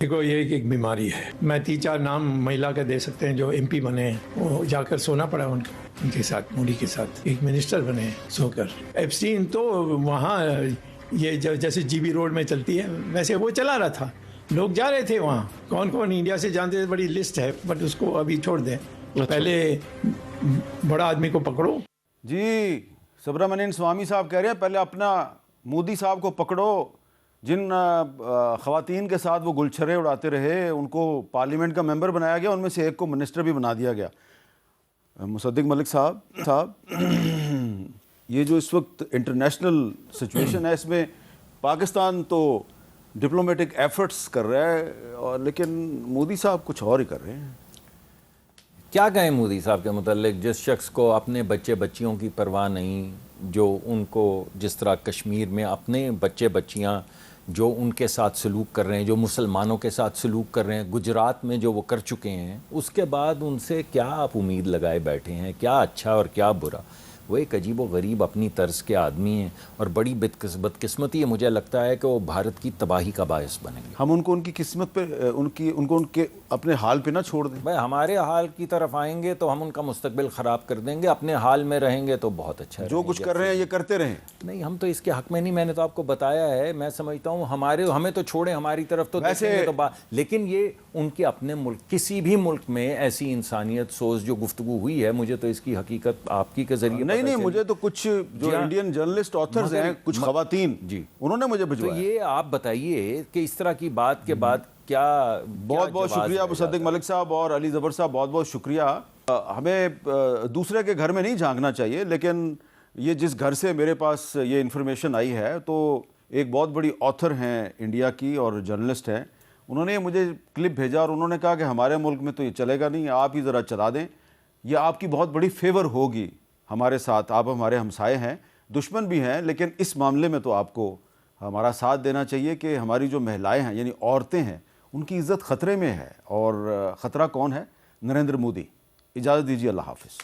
دیکھو یہ ایک بیماری ہے. میں 3-4 نام مہیلا کے دے سکتے ہیں جو ایم پی بنے ہیں, وہ جا کر سونا پڑا ان کے ساتھ, مودی کے ساتھ. ایک منسٹر بنے سو کر. ایپسٹین تو وہاں یہ جیسے جی بی روڈ میں چلتی ہے ویسے وہ چلا رہا تھا, لوگ جا رہے تھے وہاں. کون کون انڈیا سے جانتے تھے, بڑی لسٹ ہے, بٹ اس کو ابھی چھوڑ دیں. پہلے بڑا آدمی کو پکڑو. جی سبرامنین سوامی صاحب کہہ رہے ہیں پہلے اپنا مودی صاحب کو پکڑو, جن خواتین کے ساتھ وہ گلچھرے اڑاتے رہے ان کو پارلیمنٹ کا ممبر بنایا گیا, ان میں سے ایک کو منسٹر بھی بنا دیا گیا. مصدق ملک صاحب یہ جو اس وقت انٹرنیشنل سچویشن ہے, اس میں پاکستان تو ڈپلومیٹک ایفرٹس کر رہا ہے, اور لیکن مودی صاحب کچھ اور ہی کر رہے ہیں. کیا کہیں مودی صاحب کے متعلق, جس شخص کو اپنے بچے بچیوں کی پرواہ نہیں, جو ان کو جس طرح کشمیر میں اپنے بچے بچیاں جو ان کے ساتھ سلوک کر رہے ہیں, جو مسلمانوں کے ساتھ سلوک کر رہے ہیں, گجرات میں جو وہ کر چکے ہیں, اس کے بعد ان سے کیا آپ امید لگائے بیٹھے ہیں, کیا اچھا اور کیا برا؟ وہ ایک عجیب و غریب اپنی طرز کے آدمی ہیں, اور بڑی بدقسمتی ہے مجھے لگتا ہے کہ وہ بھارت کی تباہی کا باعث بنیں گے. ہم ان کو ان کی قسمت پہ ان کے اپنے حال پہ نہ چھوڑ دیں. بھائی ہمارے حال کی طرف آئیں گے تو ہم ان کا مستقبل خراب کر دیں گے, اپنے حال میں رہیں گے تو بہت اچھا. جو کچھ کر رہے ہیں یہ کرتے رہیں. نہیں, ہم تو اس کے حق میں نہیں, میں نے تو آپ کو بتایا ہے. میں سمجھتا ہوں ہمیں تو چھوڑیں, ہماری طرف تو دیکھیں گے تو لیکن یہ ان کے اپنے ملک, کسی بھی ملک میں ایسی انسانیت سوز جو گفتگو ہوئی ہے, مجھے تو اس کی حقیقت آپ کی کے ذریعے نہیں, مجھے تو کچھ جو انڈین جرنلسٹ آتھرز ہیں, کچھ خواتین, جی انہوں نے مجھے بھجوایا. تو یہ آپ بتائیے کہ اس طرح کی بات کے بعد کیا. بہت بہت شکریہ مصدق ملک صاحب اور علی زبر صاحب, بہت بہت شکریہ. ہمیں دوسرے کے گھر میں نہیں جھانکنا چاہیے, لیکن یہ جس گھر سے میرے پاس یہ انفارمیشن آئی ہے, تو ایک بہت بڑی آتھر ہیں انڈیا کی اور جرنلسٹ ہیں, انہوں نے مجھے کلپ بھیجا اور انہوں نے کہا کہ ہمارے ملک میں تو یہ چلے گا نہیں, آپ ہی ذرا چلا دیں, یہ آپ کی بہت بڑی فیور ہوگی ہمارے ساتھ. آپ ہمارے ہمسائے ہیں, دشمن بھی ہیں, لیکن اس معاملے میں تو آپ کو ہمارا ساتھ دینا چاہیے کہ ہماری جو مہلائیں ہیں یعنی عورتیں ہیں, ان کی عزت خطرے میں ہے. اور خطرہ کون ہے؟ نریندر مودی. اجازت دیجیے, اللہ حافظ.